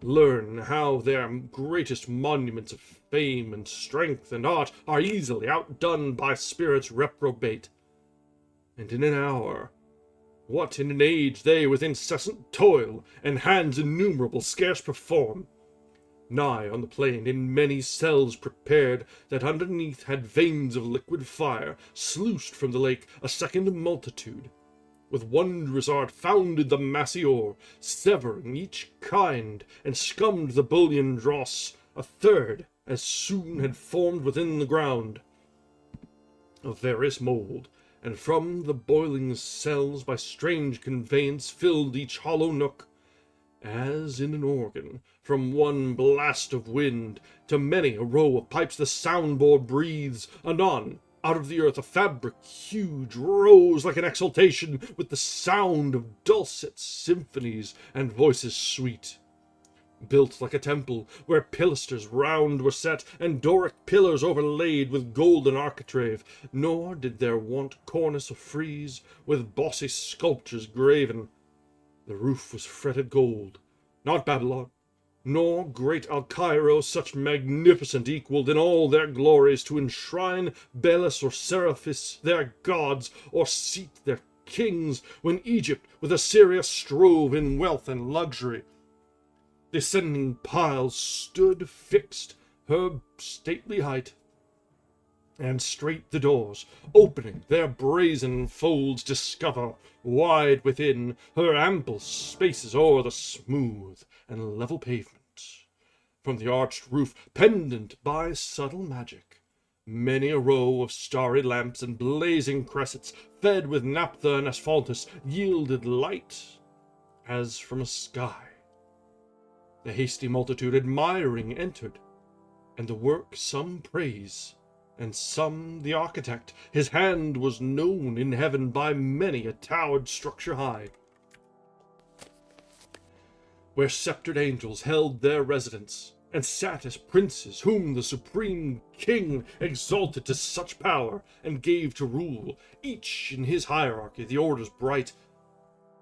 learn how their greatest monuments of fame and strength and art are easily outdone by spirits reprobate. And in an hour, what in an age they with incessant toil and hands innumerable scarce perform. Nigh on the plain in many cells prepared, that underneath had veins of liquid fire, sluiced from the lake a second multitude. With wondrous art founded the massy ore, severing each kind, and scummed the bullion dross. A third as soon had formed within the ground, of various mould, and from the boiling cells by strange conveyance filled each hollow nook, as in an organ, from one blast of wind to many a row of pipes the sound-board breathes. Anon, out of the earth a fabric huge rose like an exultation, with the sound of dulcet symphonies and voices sweet. Built like a temple, where pilasters round were set, and Doric pillars overlaid with golden architrave, nor did there want cornice of frieze, with bossy sculptures graven. The roof was fretted gold, not Babylon, nor great Alcairo such magnificent equalled in all their glories to enshrine Belus or Seraphis their gods, or seat their kings, when Egypt with Assyria strove in wealth and luxury. The ascending piles stood fixed her stately height, and straight the doors, opening their brazen folds, discover wide within her ample spaces o'er the smooth and level pavement. From the arched roof, pendant by subtle magic, many a row of starry lamps and blazing cressets, fed with naphtha and asphaltus, yielded light as from a sky. The hasty multitude admiring entered, and the work some praise, and some the architect. His hand was known in heaven by many a towered structure high, where sceptred angels held their residence, and sat as princes whom the supreme king exalted to such power, and gave to rule, each in his hierarchy, the orders bright.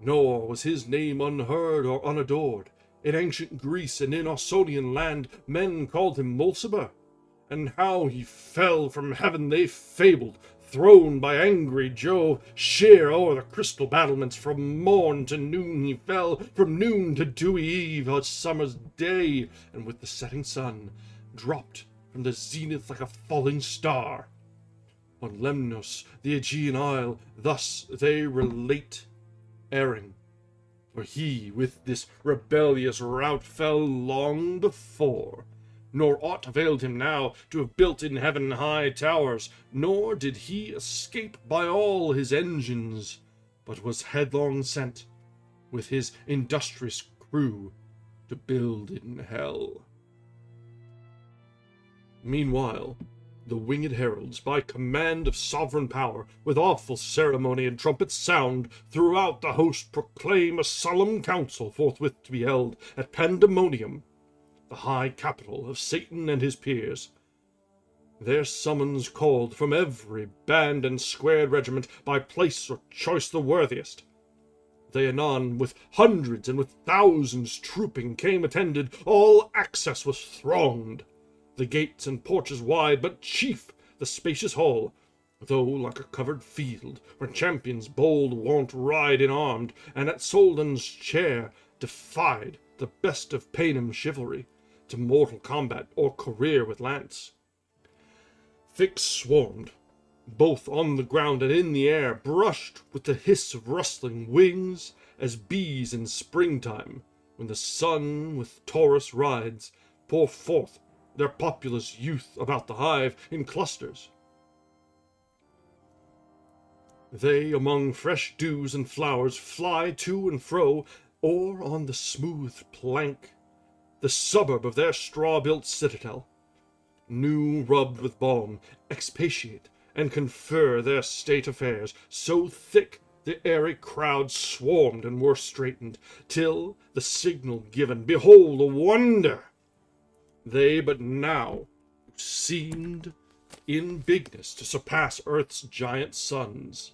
Nor was his name unheard or unadored. In ancient Greece and in Ausonian land, men called him Mulciber, and how he fell from heaven they fabled, thrown by angry Jove, sheer o'er the crystal battlements. From morn to noon he fell, from noon to dewy eve, a summer's day, and with the setting sun, dropped from the zenith like a falling star. On Lemnos, the Aegean isle, thus they relate, erring, for he with this rebellious rout fell long before, nor aught availed him now to have built in heaven high towers, nor did he escape by all his engines, but was headlong sent, with his industrious crew, to build in hell. Meanwhile, the winged heralds, by command of sovereign power, with awful ceremony and trumpets sound, throughout the host proclaim a solemn council forthwith to be held at Pandemonium, the high capital of Satan and his peers. Their summons called from every band and squared regiment, by place or choice the worthiest. They anon, with hundreds and with thousands trooping, came attended. All access was thronged, the gates and porches wide, but chief the spacious hall, though like a covered field, where champions bold wont ride in armed, and at Soldan's chair defied the best of Paynim chivalry to mortal combat or career with lance. Thick swarmed, both on the ground and in the air, brushed with the hiss of rustling wings, as bees in springtime, when the sun with Taurus rides, pour forth their populous youth about the hive in clusters. They among fresh dews and flowers fly to and fro, or on the smooth plank, the suburb of their straw-built citadel, new rubbed with balm, expatiate and confer their state affairs, so thick the airy crowd swarmed and were straitened, till, the signal given, behold a wonder! They but now seemed in bigness to surpass earth's giant sons,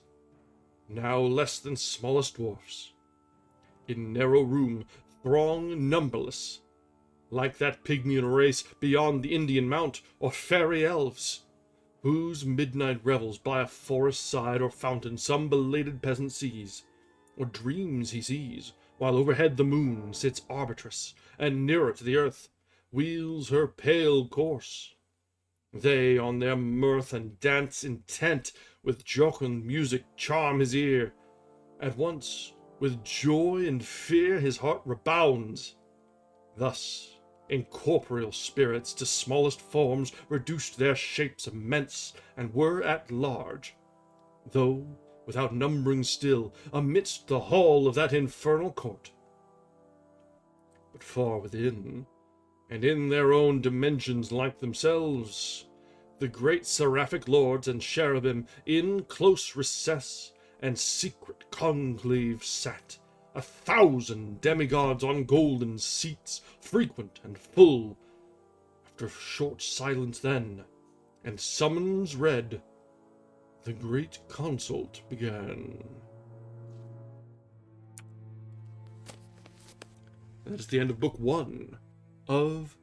now less than smallest dwarfs, in narrow room throng numberless, like that Pygmalion race beyond the Indian mount, or fairy elves, whose midnight revels by a forest side or fountain some belated peasant sees, or dreams he sees, while overhead the moon sits arbitress, and nearer to the earth wheels her pale course. They on their mirth and dance intent, with jocund music charm his ear. At once with joy and fear his heart rebounds. Thus incorporeal spirits to smallest forms reduced their shapes immense, and were at large, though without numbering still, amidst the hall of that infernal court. But far within, and in their own dimensions like themselves, the great seraphic lords and cherubim in close recess and secret conclave sat, 1,000 demigods on golden seats, frequent and full. After short silence then, and summons read, the great consult began. That is the end of Book 1 of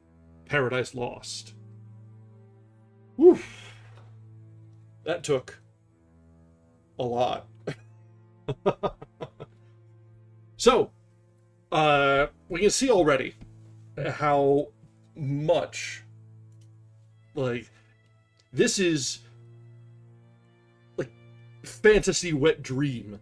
Paradise Lost. Whew. That took a lot. So, we can see already how much, like, this is, like, fantasy wet dream.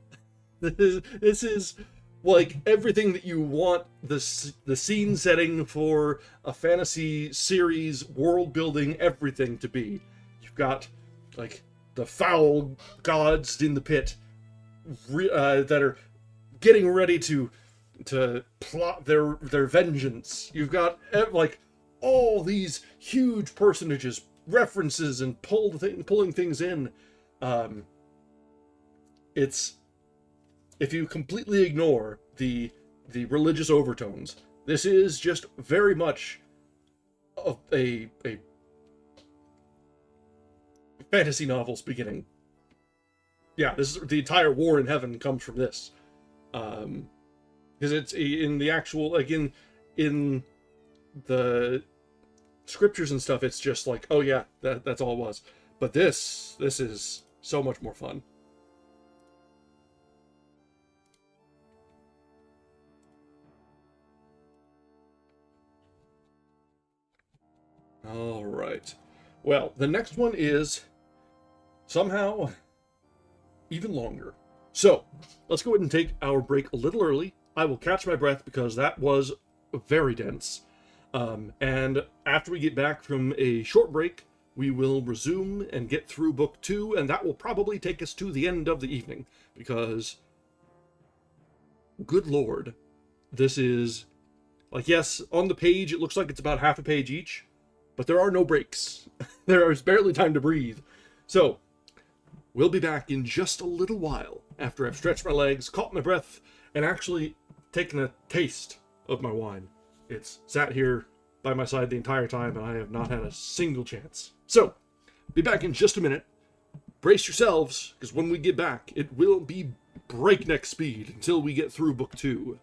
This is like everything that you want the scene setting for a fantasy series, world building, everything to be. You've got, like, the foul gods in the pit that are getting ready to plot their vengeance. You've got, like, all these huge personages, references, and pulling things in. It's, if you completely ignore the religious overtones, this is just very much a fantasy novel's beginning. Yeah, this is the entire War in Heaven comes from this. Because it's in the actual, like, in the scriptures and stuff, it's just like, oh yeah, that's all it was. But this is so much more fun. All right. Well, the next one is somehow even longer. So, let's go ahead and take our break a little early. I will catch my breath because that was very dense. And after we get back from a short break, we will resume and get through Book 2, and that will probably take us to the end of the evening, because, good lord, this is, like, yes, on the page it looks like it's about half a page each, but there are no breaks. There is barely time to breathe. So, we'll be back in just a little while after I've stretched my legs, caught my breath, and actually taken a taste of my wine. It's sat here by my side the entire time, and I have not had a single chance. So, be back in just a minute. Brace yourselves, because when we get back, it will be breakneck speed until we get through Book 2.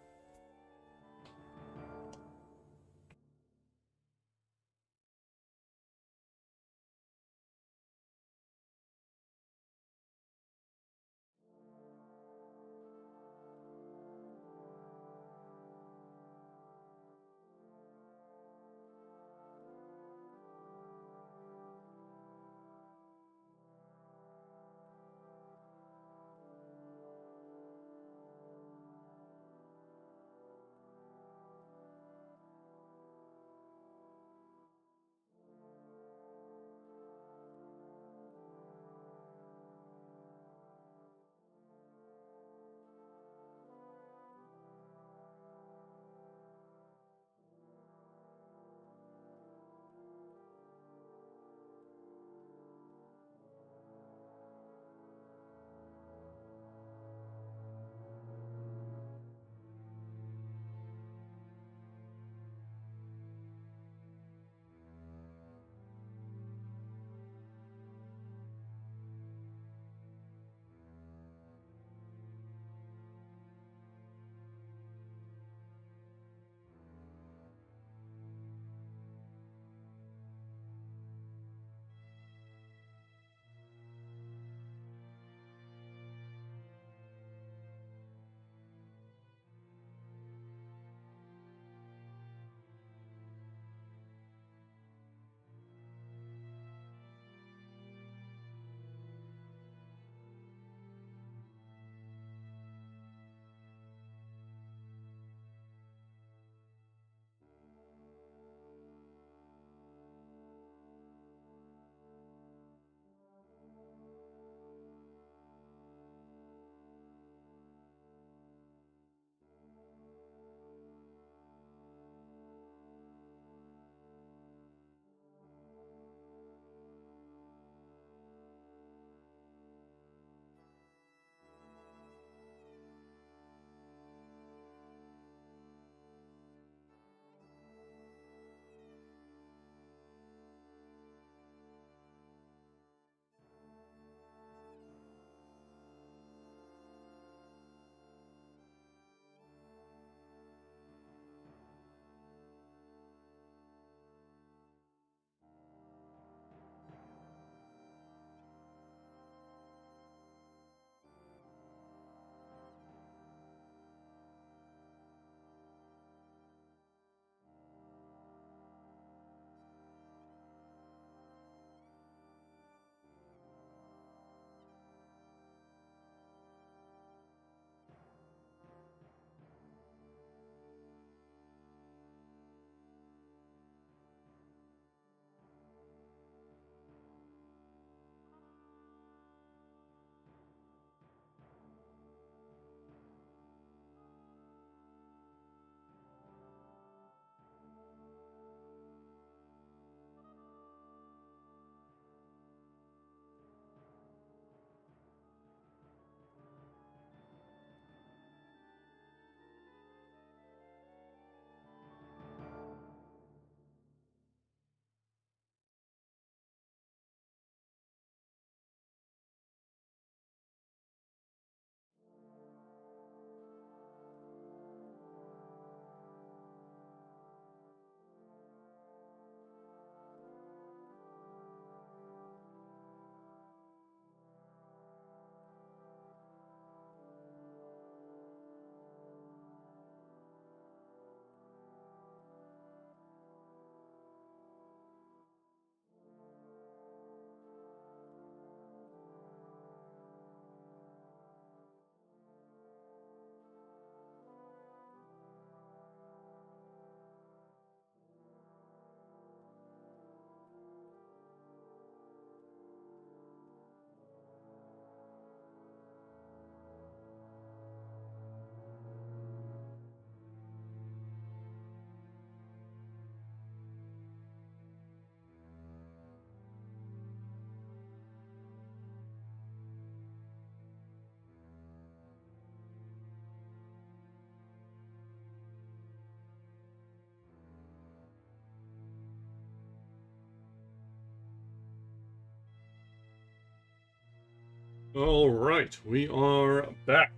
All right, we are back.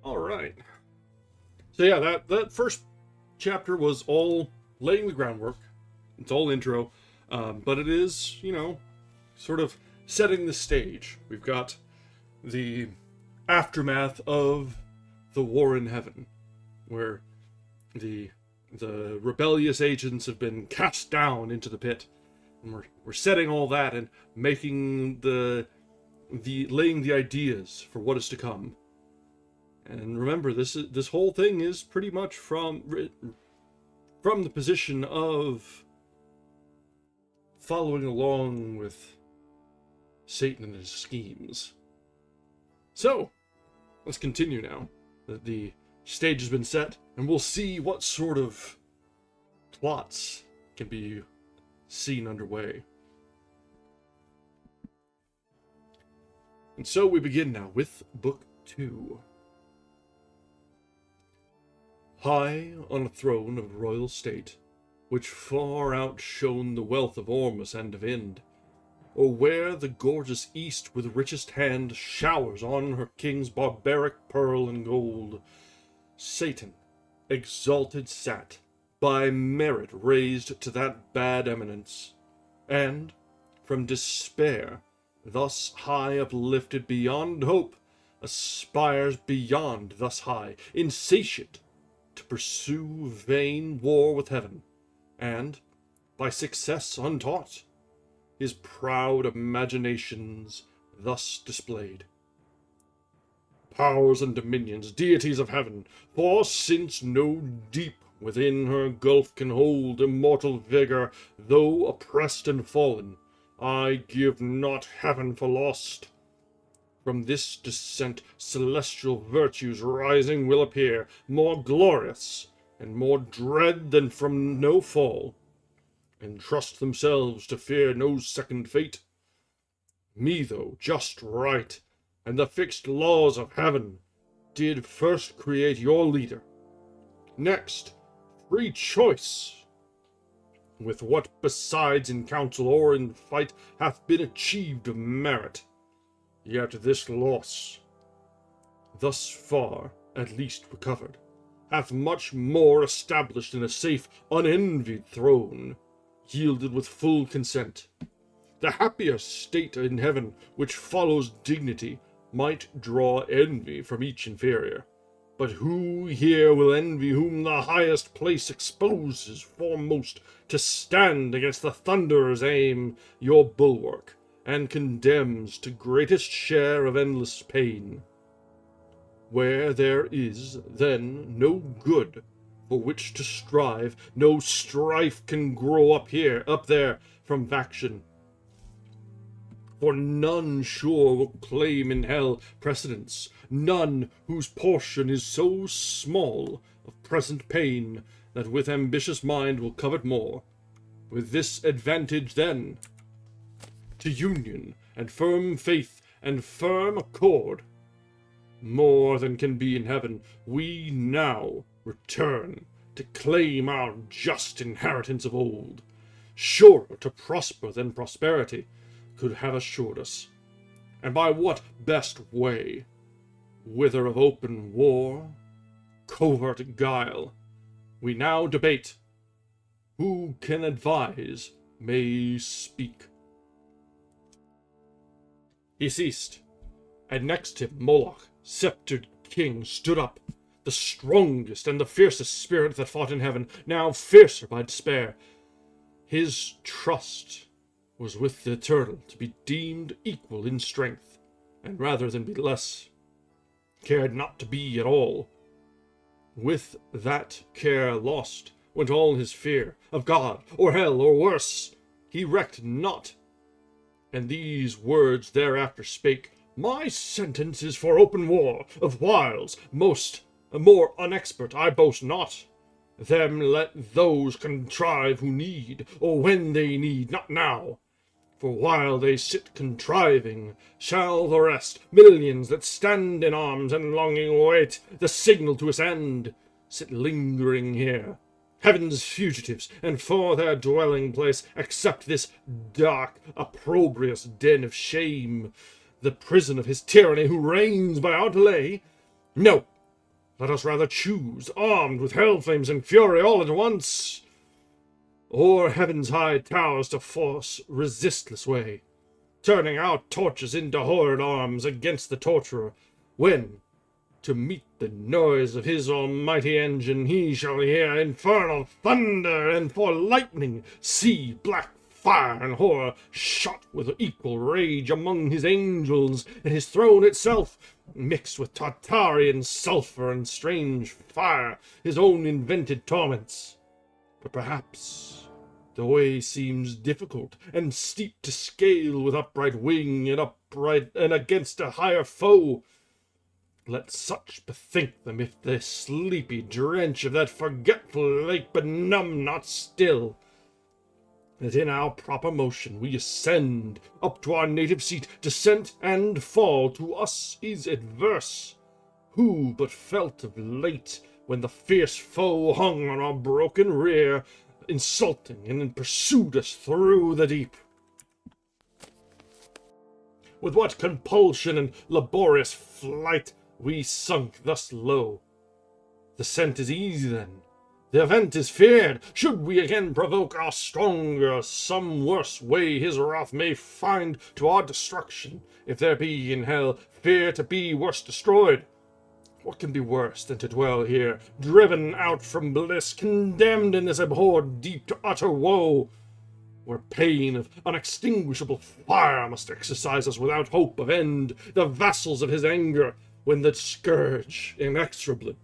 All right. So yeah, that first chapter was all laying the groundwork. It's all intro, but it is, sort of setting the stage. We've got the aftermath of the war in heaven, where the rebellious agents have been cast down into the pit, and we're setting all that and making laying the ideas for what is to come. And remember, this whole thing is pretty much from the position of following along with Satan and his schemes. So, let's continue now. The stage has been set, and we'll see what sort of plots can be seen underway. And so we begin now with Book 2. High on a throne of royal state, which far outshone the wealth of Ormus and of Ind, or where the gorgeous East with richest hand showers on her kings barbaric pearl and gold, Satan, exalted sat, by merit raised to that bad eminence, and, from despair, thus high uplifted beyond hope, aspires beyond thus high, insatiate, to pursue vain war with heaven, and, by success untaught, his proud imaginations thus displayed. Powers and dominions, deities of heaven, for since no deep within her gulf can hold immortal vigor, though oppressed and fallen, I give not heaven for lost. From this descent celestial virtues rising will appear, more glorious and more dread than from no fall, and trust themselves to fear no second fate. Me though just right, and the fixed laws of heaven, did first create your leader. Next, free choice, with what besides in council or in fight hath been achieved of merit. Yet this loss, thus far at least recovered, hath much more established in a safe, unenvied throne, yielded with full consent. The happier state in heaven, which follows dignity, might draw envy from each inferior. But who here will envy whom the highest place exposes foremost to stand against the thunderer's aim, your bulwark, and condemns to greatest share of endless pain? Where there is, then, no good for which to strive, no strife can grow up there, from faction. For none sure will claim in hell precedence, none whose portion is so small of present pain that with ambitious mind will covet more. With this advantage then, to union and firm faith and firm accord, more than can be in heaven, we now return to claim our just inheritance of old, surer to prosper than prosperity could have assured us. And by what best way? Whether of open war, covert guile, we now debate. Who can advise may speak. He ceased, and next him Moloch, sceptred king, stood up, the strongest and the fiercest spirit that fought in heaven, now fiercer by despair. His trust was with the eternal, to be deemed equal in strength, and rather than be less, cared not to be at all. With that care lost went all his fear of God, or hell, or worse. He recked not, and these words thereafter spake: My sentence is for open war, of wiles, more unexpert I boast not. Them let those contrive who need, or when they need, not now. For while they sit contriving, shall the rest, millions that stand in arms and longing wait the signal to ascend, sit lingering here, heaven's fugitives, and for their dwelling place accept this dark, opprobrious den of shame, the prison of his tyranny, who reigns by our delay? No, let us rather choose, armed with hell flames and fury all at once, o'er heaven's high towers to force resistless way, turning our torches into horrid arms against the torturer, when, to meet the noise of his almighty engine, he shall hear infernal thunder, and for lightning see black fire and horror shot with equal rage among his angels, and his throne itself mixed with Tartarian sulphur and strange fire, his own invented torments. But perhaps the way seems difficult and steep to scale with upright wing and against a higher foe. Let such bethink them if the sleepy drench of that forgetful lake benumb not still, that in our proper motion we ascend up to our native seat, descent and fall to us is adverse. Who but felt of late, when the fierce foe hung on our broken rear, insulting and pursued us through the deep? With what compulsion and laborious flight we sunk thus low. The scent is easy then, the event is feared. Should we again provoke our stronger, some worse way his wrath may find to our destruction, if there be in hell fear to be worse destroyed. What can be worse than to dwell here, driven out from bliss, condemned in this abhorred deep to utter woe, where pain of unextinguishable fire must exercise us without hope of end, the vassals of his anger, when the scourge inexorably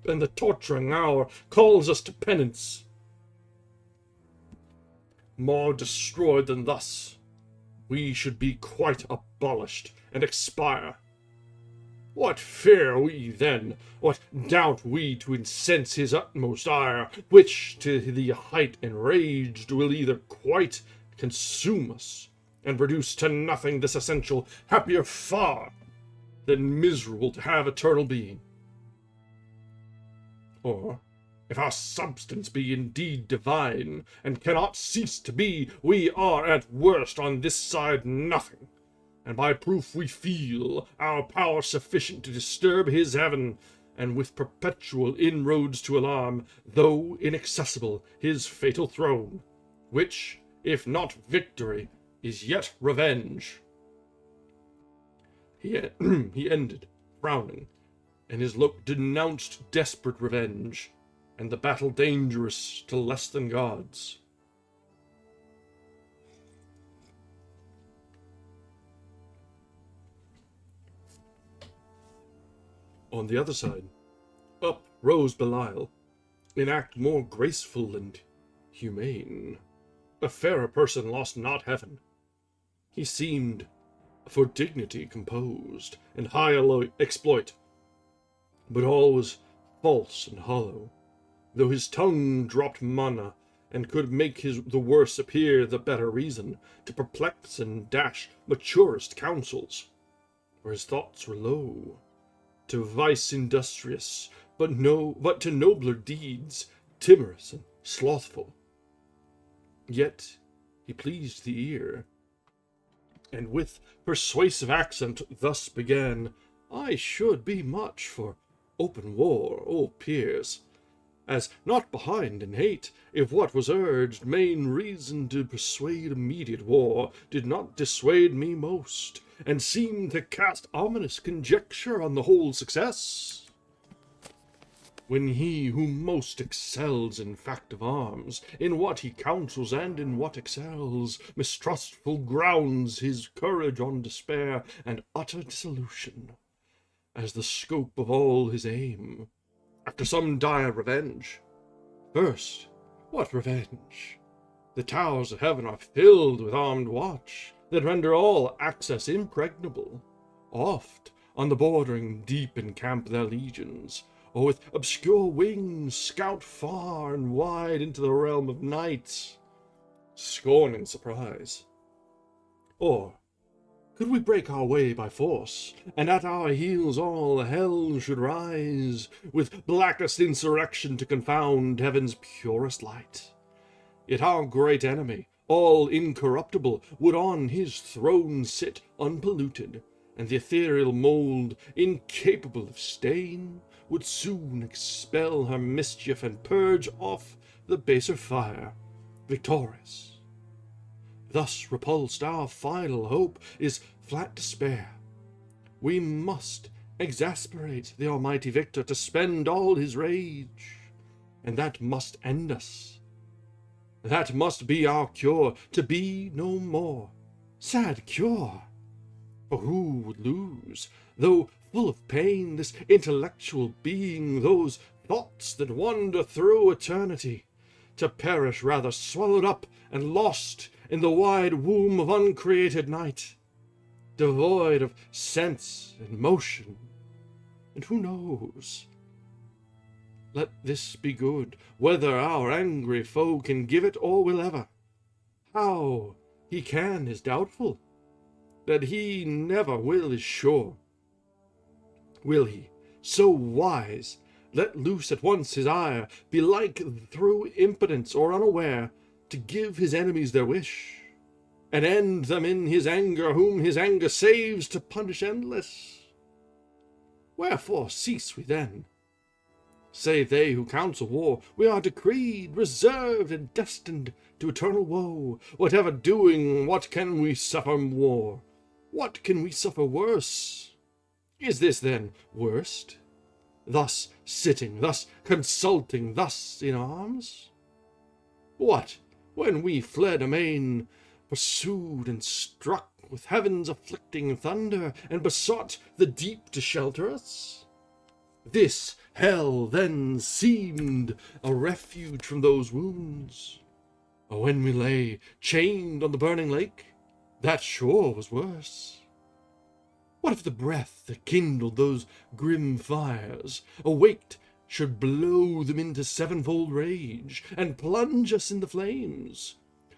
and the torturing hour calls us to penance? More destroyed than thus, we should be quite abolished and expire. What fear we then, what doubt we to incense his utmost ire, which to the height enraged will either quite consume us, and reduce to nothing this essential, happier far than miserable to have eternal being? Or, if our substance be indeed divine, and cannot cease to be, we are at worst on this side nothing, and by proof we feel our power sufficient to disturb his heaven, and with perpetual inroads to alarm, though inaccessible, his fatal throne, which, if not victory, is yet revenge. He ended, frowning, and his look denounced desperate revenge, and the battle dangerous to less than gods. On the other side, up rose Belial, in act more graceful and humane. A fairer person lost not heaven. He seemed for dignity composed, and high exploit, but all was false and hollow, though his tongue dropped manna, and could make the worse appear the better reason, to perplex and dash maturest counsels, where his thoughts were low, to vice industrious, but to nobler deeds timorous and slothful. Yet he pleased the ear, and with persuasive accent thus began, I should be much for open war, O peers, as not behind in hate, if what was urged, main reason to persuade immediate war, did not dissuade me most, and seemed to cast ominous conjecture on the whole success. When he who most excels in fact of arms, in what he counsels and in what excels, mistrustful grounds his courage on despair and utter dissolution, as the scope of all his aim, after some dire revenge. First, what revenge? The towers of heaven are filled with armed watch, that render all access impregnable. Oft, on the bordering deep encamp their legions, or with obscure wings scout far and wide into the realm of night, scorning surprise. Or, could we break our way by force, and at our heels all hell should rise, with blackest insurrection to confound heaven's purest light, yet our great enemy, all incorruptible, would on his throne sit unpolluted, and the ethereal mould, incapable of stain, would soon expel her mischief and purge off the baser fire, victorious. Thus repulsed, our final hope is flat despair. We must exasperate the almighty victor to spend all his rage, and that must end us. That must be our cure, to be no more. Sad cure! For who would lose, though full of pain, this intellectual being, those thoughts that wander through eternity, to perish rather swallowed up and lost in the wide womb of uncreated night, devoid of sense and motion? And who knows? Let this be good, whether our angry foe can give it or will ever. How he can is doubtful, that he never will is sure. Will he, so wise, let loose at once his ire, belike through impotence or unaware, to give his enemies their wish, and end them in his anger, whom his anger saves to punish endless? Wherefore cease we then? Say they who counsel war, we are decreed, reserved, and destined to eternal woe. Whatever doing, what can we suffer more? What can we suffer worse? Is this then worst? Thus sitting, thus consulting, thus in arms? What, when we fled amain, pursued and struck with heaven's afflicting thunder, and besought the deep to shelter us? This hell then seemed a refuge from those wounds. Or when we lay chained on the burning lake, that sure was worse. What if the breath that kindled those grim fires, awaked, should blow them into sevenfold rage, and plunge us in the flames?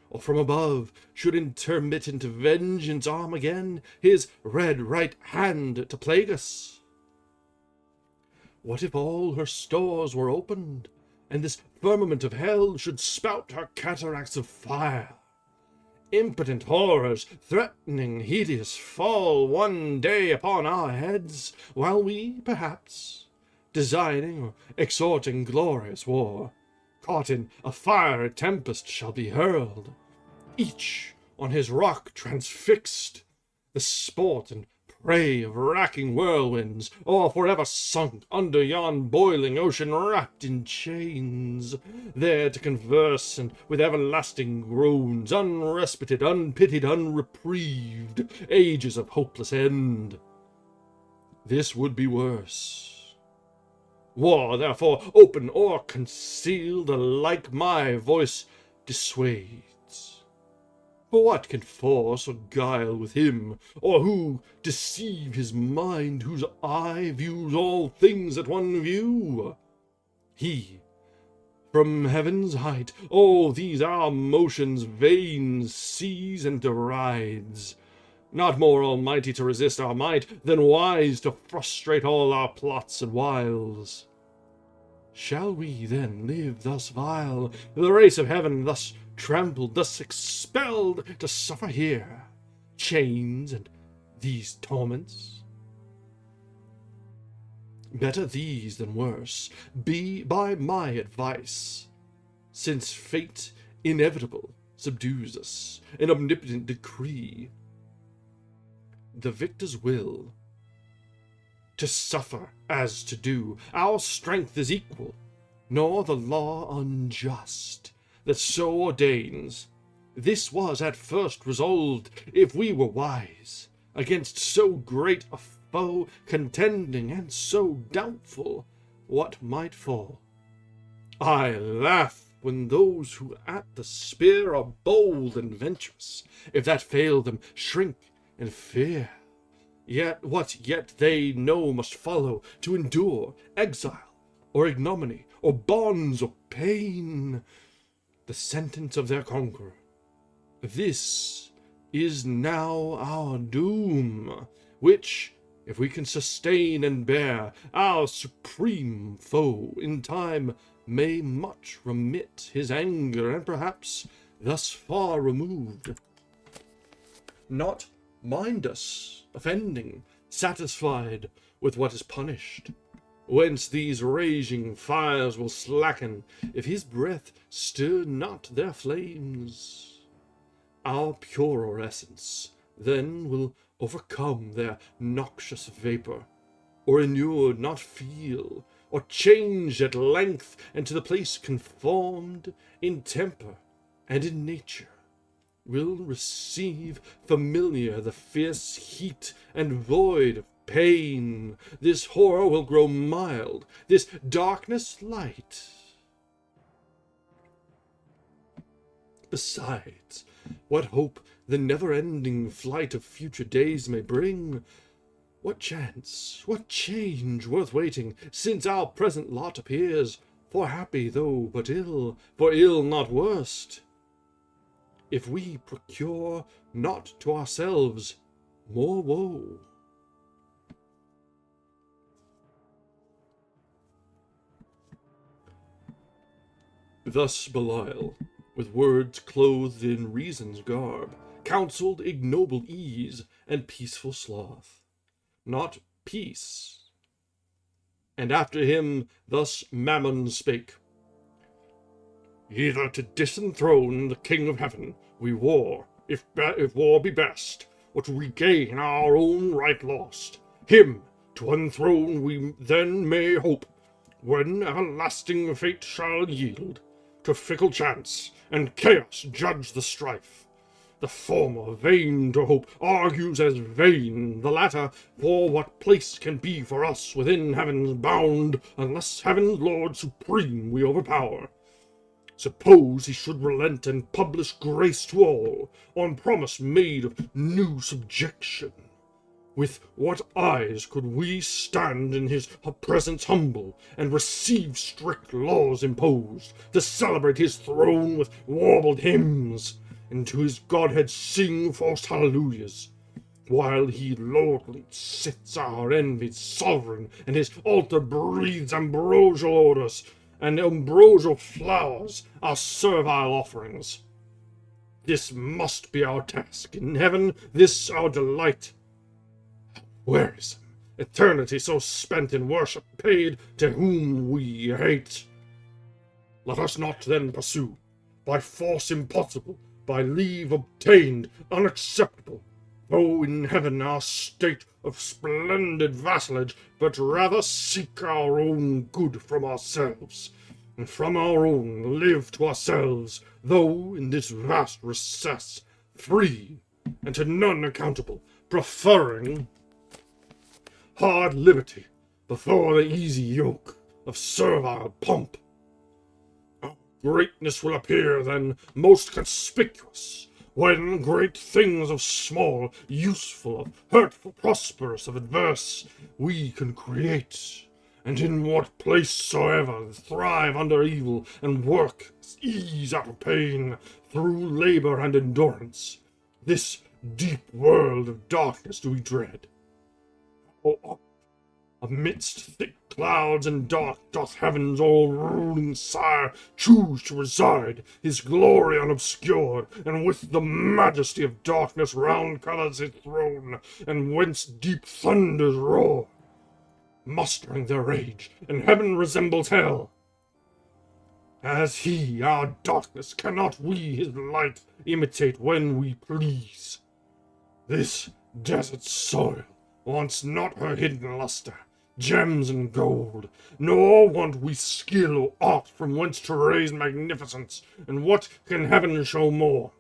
Or from above should intermittent vengeance arm again his red right hand to plague us? What if all her stores were opened, and this firmament of hell should spout her cataracts of fire? Impotent horrors, threatening hideous, fall one day upon our heads, while we, perhaps, designing or exhorting glorious war, caught in a fiery tempest shall be hurled, each on his rock transfixed, the sport and prey of racking whirlwinds, or forever sunk under yon boiling ocean, wrapped in chains, there to converse and with everlasting groans, unrespited, unpitied, unreprieved, ages of hopeless end. This would be worse. War, therefore, open or concealed, alike my voice dissuades. For what can force or guile with him, or who deceive his mind, whose eye views all things at one view? He, from heaven's height, all these our motions vain sees and derides, not more almighty to resist our might, than wise to frustrate all our plots and wiles. Shall we then live thus vile, the race of heaven thus trampled, thus expelled, to suffer here chains and these torments? Better these than worse be by my advice, since fate inevitable subdues us, an omnipotent decree. The victor's will, to suffer as to do, our strength is equal, nor the law unjust that so ordains. This was at first resolved, if we were wise, against so great a foe contending, and so doubtful what might fall. I laugh when those who at the spear are bold and venturous, if that fail them, shrink and fear. Yet what yet they know must follow, to endure exile, or ignominy, or bonds, or pain, the sentence of their conqueror. This is now our doom, which, if we can sustain and bear, our supreme foe in time may much remit his anger, and perhaps, thus far removed, not mind us, offending, satisfied with what is punished. Whence these raging fires will slacken, if his breath stir not their flames. Our purer essence then will overcome their noxious vapor, or inured not feel, or change at length into the place conformed in temper and in nature, will receive familiar the fierce heat and void of pain. This horror will grow mild, this darkness light. Besides, what hope the never-ending flight of future days may bring? What chance, what change worth waiting, since our present lot appears, for happy though but ill, for ill not worst, if we procure not to ourselves more woe? Thus Belial, with words clothed in reason's garb, counselled ignoble ease and peaceful sloth, not peace. And after him thus Mammon spake: Either to disenthrone the King of Heaven we war, if war be best, or to regain our own right lost. Him to unthrone we then may hope, when everlasting fate shall yield to fickle chance, and chaos judge the strife. The former, vain to hope, argues as vain the latter, for what place can be for us within heaven's bound, unless heaven's Lord supreme we overpower? Suppose he should relent and publish grace to all, on promise made of new subjection. With what eyes could we stand in his presence humble, and receive strict laws imposed, to celebrate his throne with warbled hymns, and to his godhead sing false hallelujahs, while he lordly sits our envied sovereign, and his altar breathes ambrosial odors, and ambrosial flowers, our servile offerings? This must be our task in heaven, this our delight. Wearisome eternity so spent in worship paid to whom we hate. Let us not then pursue, by force impossible, by leave obtained unacceptable, though in heaven our state of splendid vassalage, but rather seek our own good from ourselves, and from our own live to ourselves, though in this vast recess, free, and to none accountable, preferring hard liberty before the easy yoke of servile pomp. Our greatness will appear then most conspicuous, when great things of small, useful, of hurtful, prosperous, of adverse, we can create, and in what place soever thrive under evil, and work ease out of pain, through labor and endurance. This deep world of darkness do we dread. Oh, amidst thick clouds and dark doth heaven's all-ruling sire choose to reside, his glory unobscured, and with the majesty of darkness round colours his throne, and whence deep thunders roar, mustering their rage, and heaven resembles hell. As he, our darkness, cannot we his light imitate when we please. This desert soil wants not her hidden lustre, gems and gold, nor want we skill or art from whence to raise magnificence, and what can heaven show more?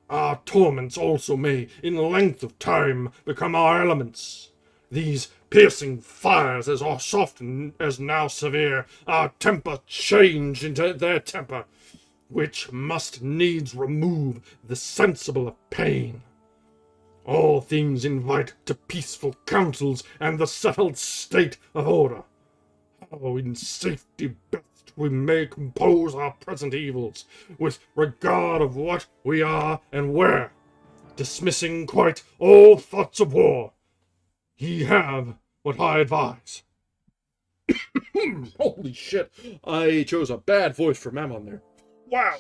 Our torments also may, in length of time, become our elements. These piercing fires, as soft as now severe, our temper changed into their temper, which must needs remove the sensible of pain. All things invite to peaceful counsels and the settled state of order. How in safety best we may compose our present evils, with regard of what we are and where, dismissing quite all thoughts of war. Ye have what I advise. Holy shit, I chose a bad voice for Mammon there. Wow.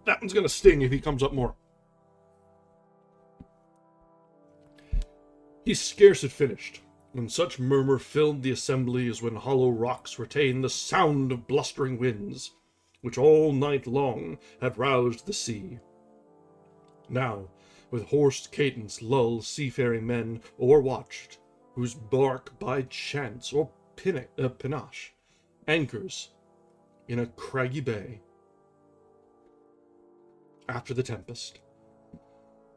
That one's gonna sting if he comes up more. He scarce had finished, when such murmur filled the assembly as when hollow rocks retain the sound of blustering winds, which all night long had roused the sea. Now, with hoarse cadence lull seafaring men o'erwatched, whose bark by chance or panache anchors in a craggy bay after the tempest.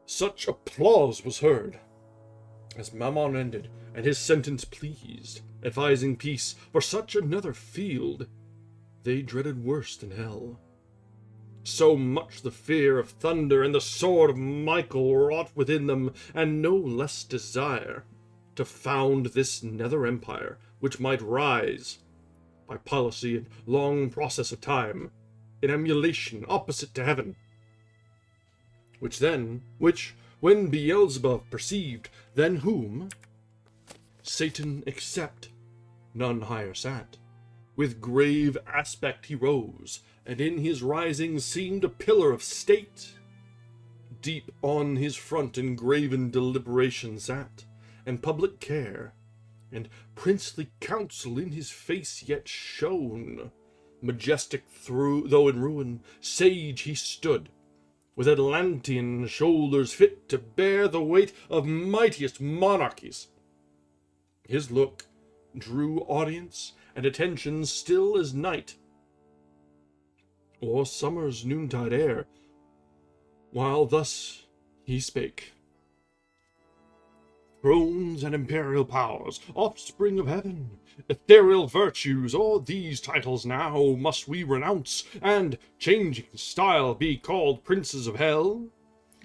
Such applause was heard, as Mammon ended, and his sentence pleased, advising peace, for such another field they dreaded worse than hell. So much the fear of thunder and the sword of Michael wrought within them, and no less desire to found this nether empire, which might rise, by policy and long process of time, in emulation opposite to heaven. Which, when Beelzebub perceived, then whom Satan except none higher sat, with grave aspect he rose, and in his rising seemed a pillar of state. Deep on his front engraven deliberation sat, and public care, and princely counsel in his face yet shone. Majestic though in ruin, sage he stood, with Atlantean shoulders fit to bear the weight of mightiest monarchies. His look drew audience and attention still as night, or summer's noontide air, while thus he spake. Thrones and imperial powers, offspring of heaven, ethereal virtues, all these titles now must we renounce, and, changing style, be called princes of hell?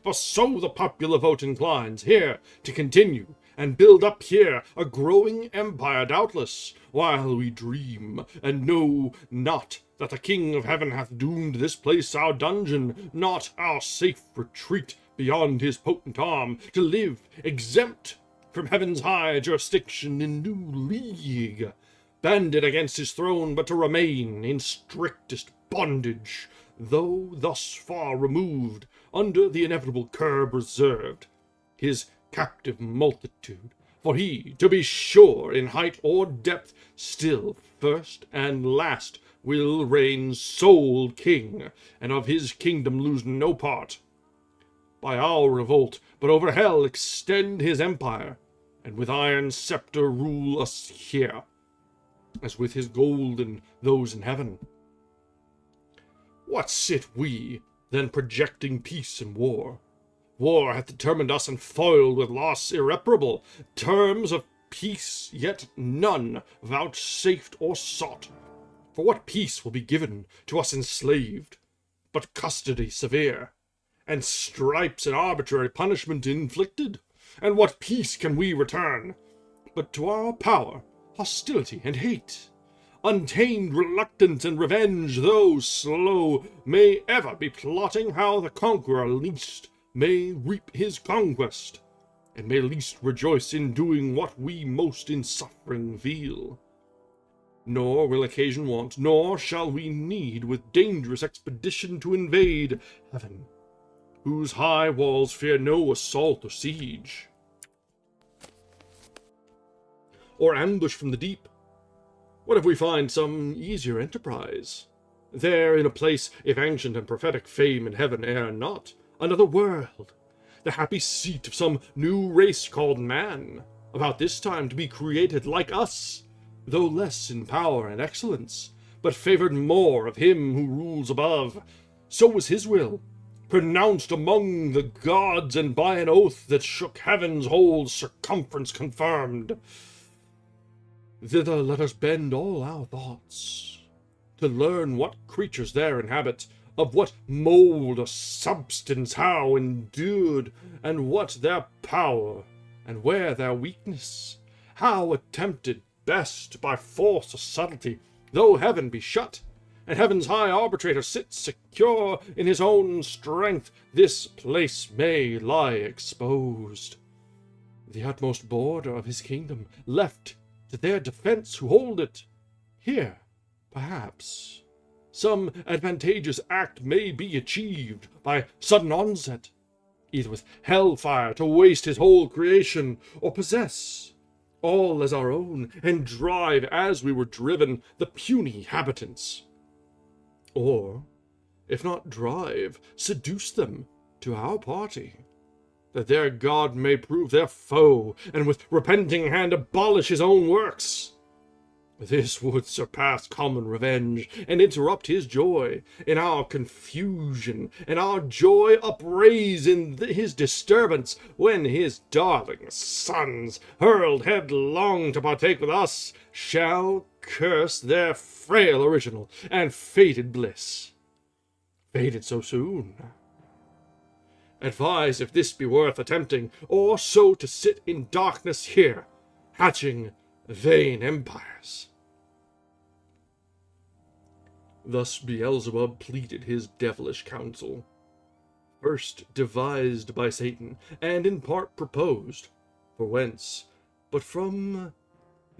For so the popular vote inclines, here to continue, and build up here a growing empire doubtless, while we dream, and know not that the King of Heaven hath doomed this place our dungeon, not our safe retreat beyond his potent arm, to live exempt from heaven's high jurisdiction in new league, banded against his throne, but to remain in strictest bondage, though thus far removed, under the inevitable curb reserved, his captive multitude. For he, to be sure, in height or depth, still first and last will reign sole king, and of his kingdom lose no part. By our revolt, but over hell extend his empire, and with iron scepter rule us here, as with his golden those in heaven. What sit we, then, projecting peace and war? War hath determined us and foiled with loss irreparable, terms of peace yet none vouchsafed or sought. For what peace will be given to us enslaved, but custody severe, and stripes and arbitrary punishment inflicted? And what peace can we return, but to our power, hostility, and hate? Untamed reluctance and revenge, though slow, may ever be plotting how the conqueror least may reap his conquest, and may least rejoice in doing what we most in suffering feel. Nor will occasion want, nor shall we need with dangerous expedition to invade heaven, whose high walls fear no assault or siege, or ambush from the deep. What if we find some easier enterprise? There, in a place, if ancient and prophetic fame in heaven err not, another world, the happy seat of some new race called man, about this time to be created like us, though less in power and excellence, but favored more of him who rules above. So was his will, pronounced among the gods, and by an oath that shook heaven's whole circumference confirmed. Thither let us bend all our thoughts, to learn what creatures there inhabit, of what mold or substance how endued, and what their power, and where their weakness, how attempted best by force or subtlety, though heaven be shut, and heaven's high arbitrator sits secure in his own strength, this place may lie exposed, the utmost border of his kingdom, left to their defense who hold it. Here, perhaps, some advantageous act may be achieved by sudden onset, either with hellfire to waste his whole creation, or possess all as our own, and drive, as we were driven, the puny habitants. Or, if not drive, seduce them to our party, that their God may prove their foe, and with repenting hand abolish his own works. This would surpass common revenge, and interrupt his joy in our confusion, and our joy upraise in his disturbance, when his darling sons, hurled headlong to partake with us, shall curse their frail original and fated bliss. Fated so soon. Advise if this be worth attempting, or so to sit in darkness here, hatching vain empires. Thus Beelzebub pleaded his devilish counsel, first devised by Satan, and in part proposed, for whence, but from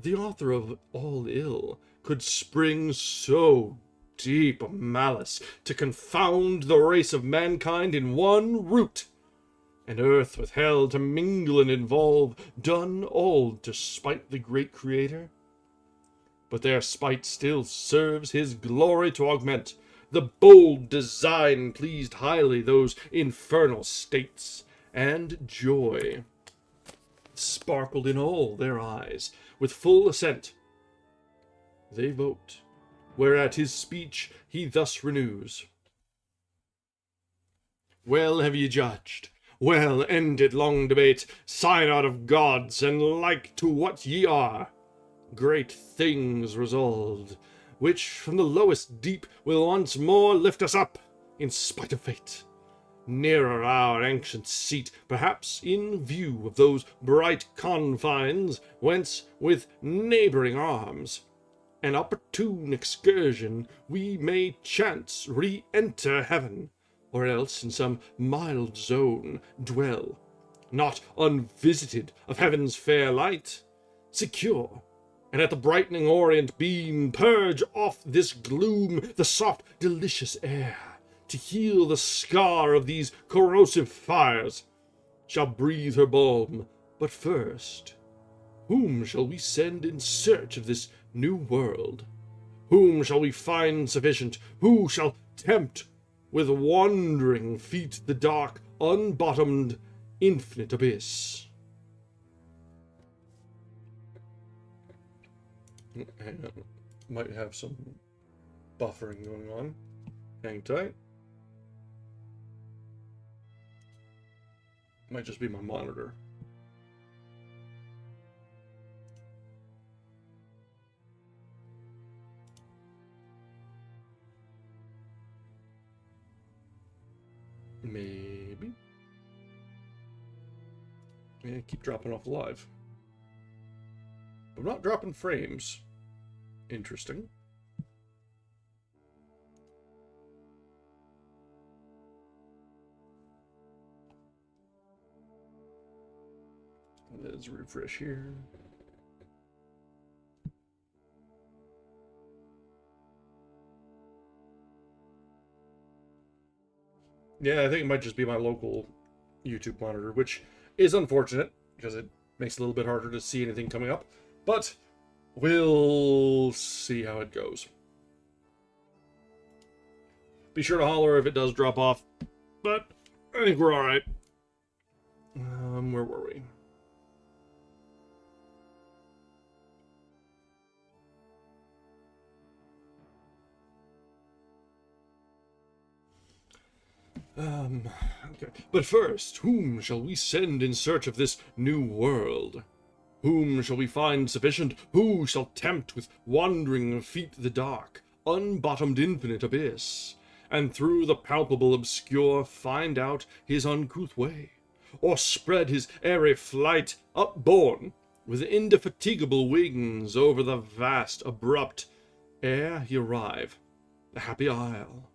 the author of all ill, could spring so deep a malice to confound the race of mankind in one root, and earth with hell to mingle and involve, done all to spite the great Creator? But their spite still serves his glory to augment. The bold design pleased highly those infernal states, and joy sparkled in all their eyes. With full assent they vote, whereat his speech he thus renews. Well have ye judged, well ended long debate, synod of gods, and like to what ye are. Great things resolved, which from the lowest deep will once more lift us up, in spite of fate, nearer our ancient seat, perhaps in view of those bright confines, whence with neighbouring arms, an opportune excursion, we may chance re-enter heaven, or else in some mild zone dwell, not unvisited of heaven's fair light, secure, and at the brightening orient beam purge off this gloom the soft, delicious air, to heal the scar of these corrosive fires, shall breathe her balm. But first, whom shall we send in search of this new world? Whom shall we find sufficient? Who shall tempt with wandering feet the dark, unbottomed, infinite abyss? Hang on. Might have some buffering going on. Hang tight. Might just be my monitor. Maybe. Yeah, keep dropping off live. I'm not dropping frames. Interesting. Let's refresh here. Yeah, I think it might just be my local YouTube monitor, which is unfortunate because it makes it a little bit harder to see anything coming up. But we'll see how it goes. Be sure to holler if it does drop off, but I think we're all right. Where were we? Okay. But first, whom shall we send in search of this new world? Whom shall we find sufficient? Who shall tempt with wandering feet the dark, unbottomed infinite abyss, and through the palpable obscure find out his uncouth way, or spread his airy flight upborne with indefatigable wings over the vast abrupt ere he arrive the happy isle?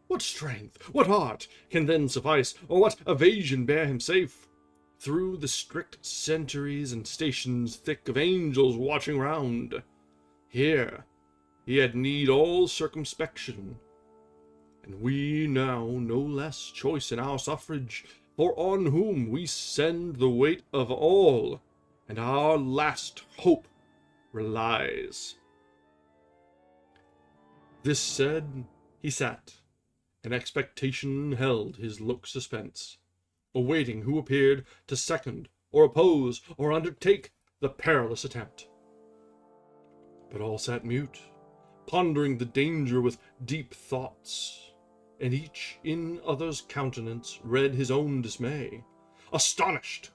What strength, what art can then suffice, or what evasion bear him safe through the strict centuries and stations thick of angels watching round? Here he had need all circumspection, and we now no less choice in our suffrage, for on whom we send the weight of all, and our last hope relies. This said, he sat, and expectation held his look suspense, awaiting who appeared to second, or oppose, or undertake the perilous attempt. But all sat mute, pondering the danger with deep thoughts, and each in other's countenance read his own dismay, astonished.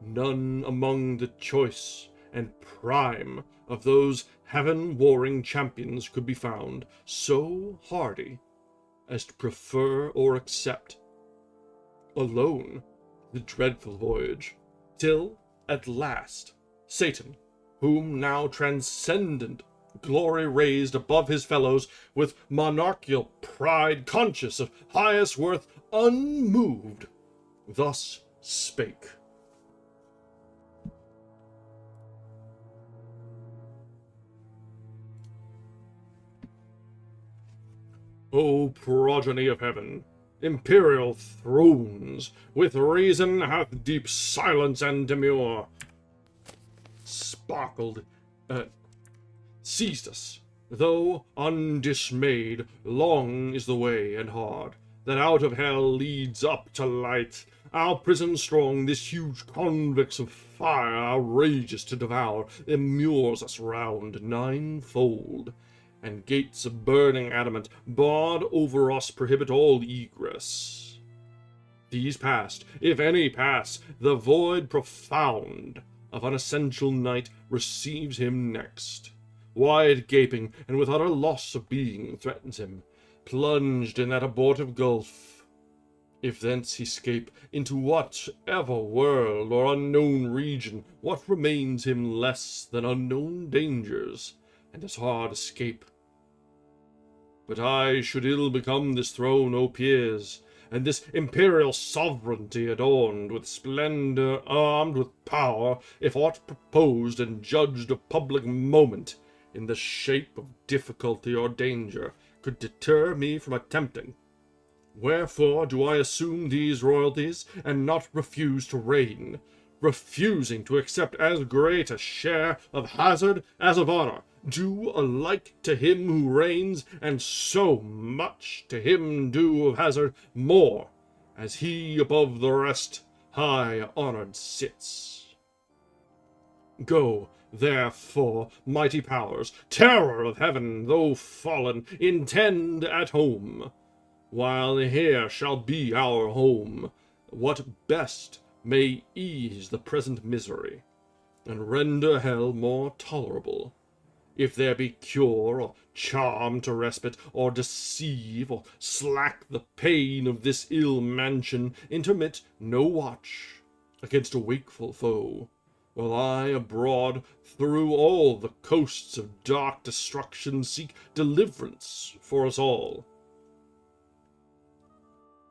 None among the choice and prime of those heaven-warring champions could be found so hardy as to prefer or accept alone the dreadful voyage, till at last Satan, whom now transcendent glory raised above his fellows, with monarchical pride conscious of highest worth, unmoved, thus spake. O progeny of heaven, imperial thrones, with reason hath deep silence and demure seized us, though undismayed. Long is the way, and hard, that out of hell leads up to light. Our prison strong, this huge convicts of fire, outrageous to devour, immures us round ninefold, and gates of burning adamant, barred over us, prohibit all egress. These past, if any pass, the void profound of unessential night receives him next. Wide gaping, and with utter loss of being, threatens him, plunged in that abortive gulf. If thence he scape into whatever world or unknown region, what remains him less than unknown dangers, and as hard escape? But I should ill become this throne, O peers, and this imperial sovereignty adorned with splendor, armed with power, if aught proposed and judged of public moment, in the shape of difficulty or danger, could deter me from attempting. Wherefore do I assume these royalties, and not refuse to reign, refusing to accept as great a share of hazard as of honor, due alike to him who reigns, and so much to him due of hazard more, as he above the rest high honored sits. Go, therefore, mighty powers, terror of heaven, though fallen, intend at home, while here shall be our home, what best may ease the present misery, and render hell more tolerable. If there be cure or charm to respite, or deceive, or slack the pain of this ill mansion, intermit no watch against a wakeful foe, while I abroad through all the coasts of dark destruction seek deliverance for us all.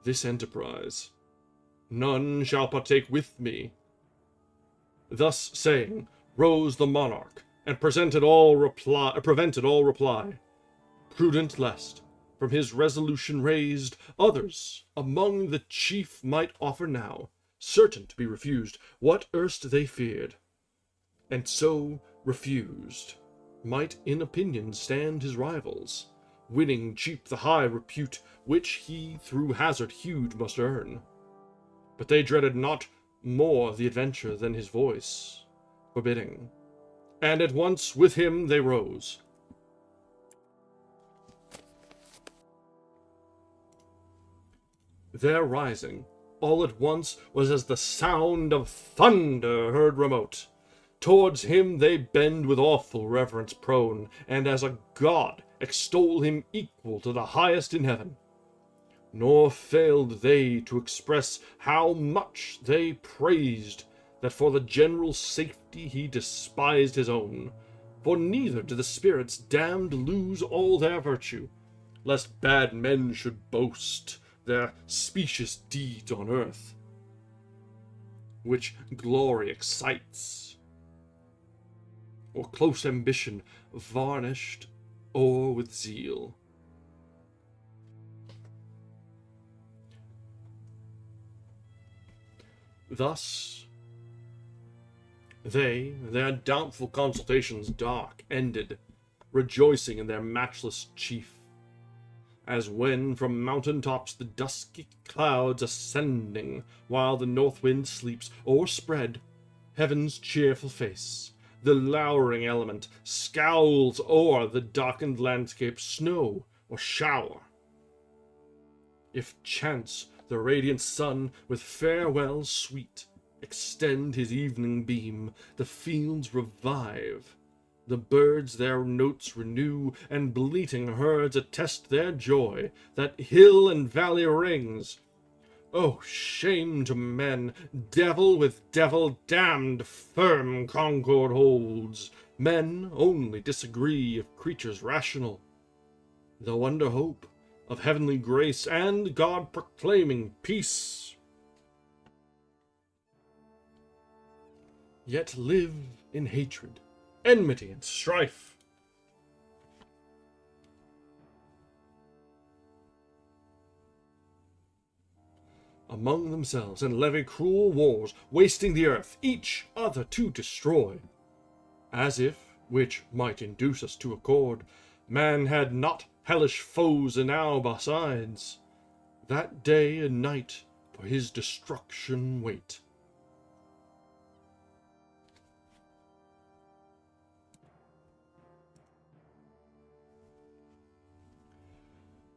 This enterprise none shall partake with me. Thus saying, rose the monarch, and prevented all reply, prudent lest, from his resolution raised, others among the chief might offer now, certain to be refused, what erst they feared, and so refused, might in opinion stand his rivals, winning cheap the high repute which he through hazard huge must earn. But they dreaded not more the adventure than his voice forbidding, and at once with him they rose. Their rising, all at once, was as the sound of thunder heard remote. Towards him they bend with awful reverence prone, and as a god extol him equal to the highest in heaven. Nor failed they to express how much they praised that for the general safety he despised his own. For neither do the spirits damned lose all their virtue, lest bad men should boast their specious deeds on earth, which glory excites. or close ambition varnished o'er with zeal. Thus, they, their doubtful consultations dark, ended, rejoicing in their matchless chief, as when from mountain tops the dusky clouds ascending, while the north wind sleeps, o'erspread heaven's cheerful face, the lowering element scowls o'er the darkened landscape, snow or shower. If chance the radiant sun with farewell sweet extend his evening beam, the fields revive, the birds their notes renew, and bleating herds attest their joy, that hill and valley rings. Oh, shame to men! Devil with devil damned firm concord holds. Men only disagree if creatures rational, though under hope of heavenly grace and God proclaiming peace, yet live in hatred, enmity, and strife. Among themselves, and levy cruel wars, wasting the earth, each other to destroy. As if, which might induce us to accord, man had not hellish foes enow besides, that day and night for his destruction wait.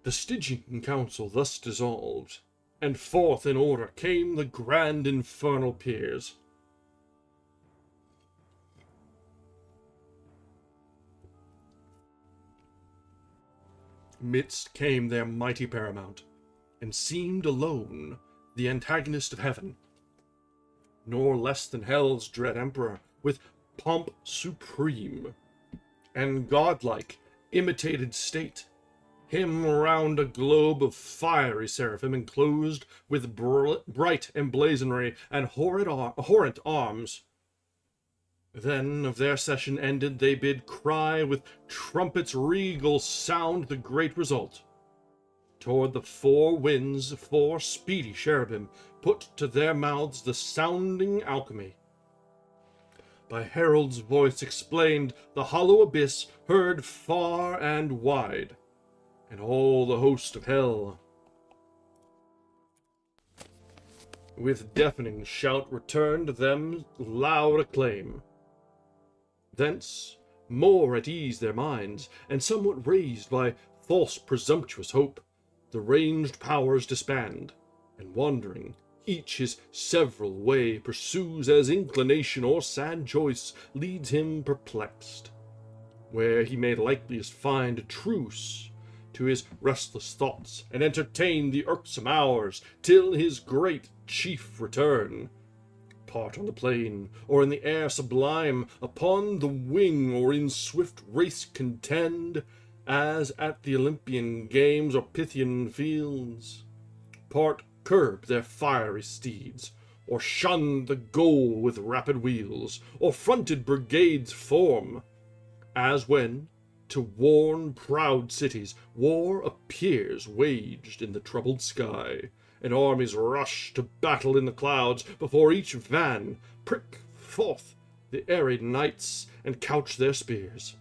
The Stygian council thus dissolved, and forth in order came the grand infernal peers. Midst came their mighty paramount, and seemed alone the antagonist of heaven, nor less than hell's dread emperor, with pomp supreme, and godlike imitated state, him round a globe of fiery seraphim enclosed with bright emblazonry and horrent arms. Then, of their session ended, they bid cry with trumpets regal sound the great result. Toward the four winds, four speedy cherubim put to their mouths the sounding alchemy. By herald's voice explained, the hollow abyss heard far and wide, and all the host of hell with deafening shout returned them loud acclaim. Thence, more at ease their minds, and somewhat raised by false presumptuous hope, the ranged powers disband, and wandering, each his several way pursues, as inclination or sad choice leads him perplexed, where he may likeliest find a truce to his restless thoughts, and entertain the irksome hours, till his great chief return. Part on the plain, or in the air sublime, upon the wing, or in swift race contend, as at the Olympian games or Pythian fields. Part curb their fiery steeds, or shun the goal with rapid wheels, or fronted brigades form, as when, to warn proud cities, war appears waged in the troubled sky, and armies rush to battle in the clouds before each van, prick forth the arid nights and couch their spears,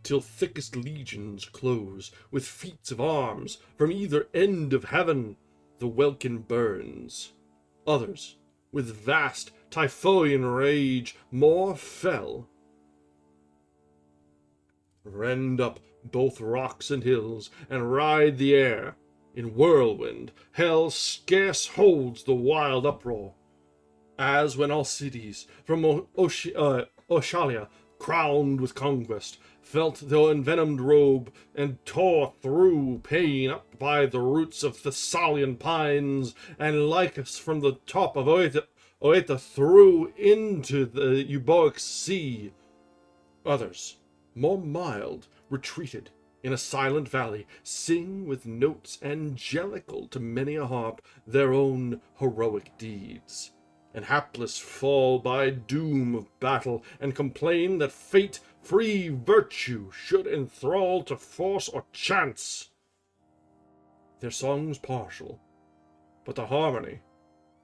till thickest legions close with feats of arms from either end of heaven the welkin burns. Others, with vast Typhoean rage more fell, rend up both rocks and hills, and ride the air. In whirlwind, hell scarce holds the wild uproar, as when Alcides from Oechalia, crowned with conquest, felt the envenomed robe, and tore through pain up by the roots of Thessalian pines, and Lycus from the top of Oeta threw into the Euboic sea. Others, more mild, retreated in a silent valley, sing with notes angelical to many a harp their own heroic deeds, and hapless fall by doom of battle, and complain that fate free virtue should enthrall to force or chance. Their song's partial, but the harmony,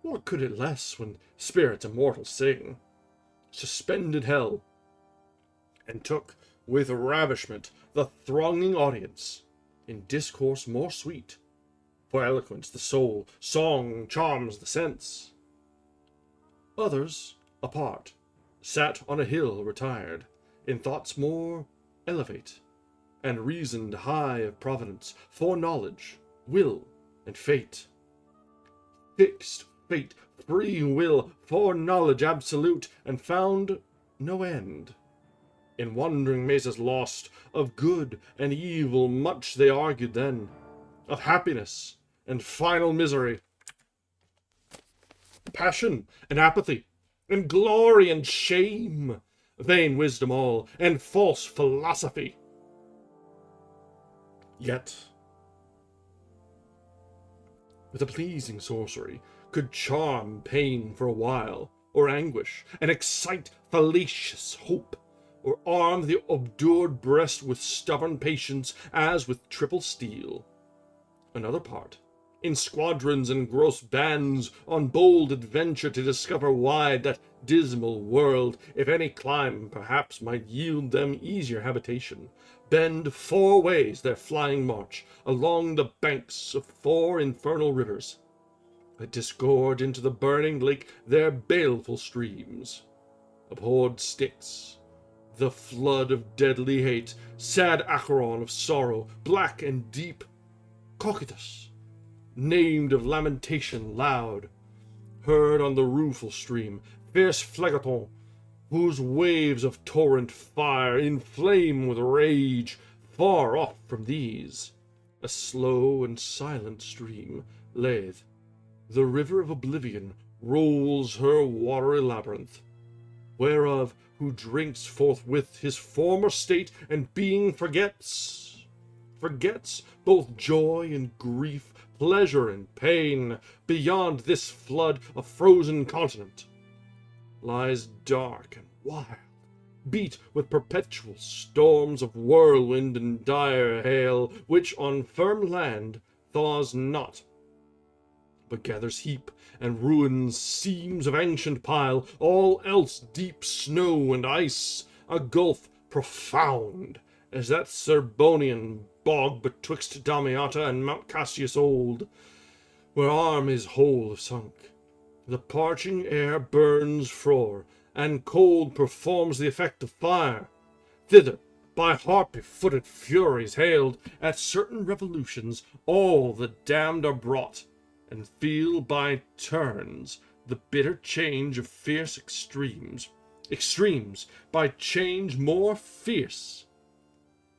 what could it less when spirits immortal sing? Suspended hell, and took with ravishment the thronging audience in discourse more sweet, for eloquence the soul, song charms the sense. Others, apart, sat on a hill retired, in thoughts more elevate, and reasoned high of providence, foreknowledge, will, and fate. Fixed fate, free will, foreknowledge absolute, and found no end. In wandering mazes lost, of good and evil much they argued then, of happiness and final misery, passion and apathy, and glory and shame, vain wisdom all, and false philosophy. Yet, with a pleasing sorcery, could charm pain for a while, or anguish, and excite fallacious hope, or arm the obdured breast with stubborn patience as with triple steel. Another part, in squadrons and gross bands, on bold adventure to discover wide that dismal world, if any clime perhaps might yield them easier habitation, bend 4 ways their flying march along the banks of 4 infernal rivers, that disgorge into the burning lake their baleful streams. Abhorred Styx, the flood of deadly hate, sad Acheron of sorrow, black and deep, Cocytus, named of lamentation loud, heard on the rueful stream, fierce Phlegethon, whose waves of torrent fire inflame with rage. Far off from these, a slow and silent stream, Lethe, the river of oblivion, rolls her watery labyrinth, whereof who drinks forthwith his former state and being forgets both joy and grief, pleasure and pain. Beyond this flood a frozen continent lies dark and wild, beat with perpetual storms of whirlwind and dire hail, which on firm land thaws not, but gathers heap and ruins seams of ancient pile, all else deep snow and ice, a gulf profound as that Serbonian bog betwixt Damiata and Mount Cassius old, where arm is whole sunk. The parching air burns frore, and cold performs the effect of fire. Thither, by harpy-footed furies hailed, at certain revolutions all the damned are brought, and feel by turns the bitter change of fierce extremes by change more fierce.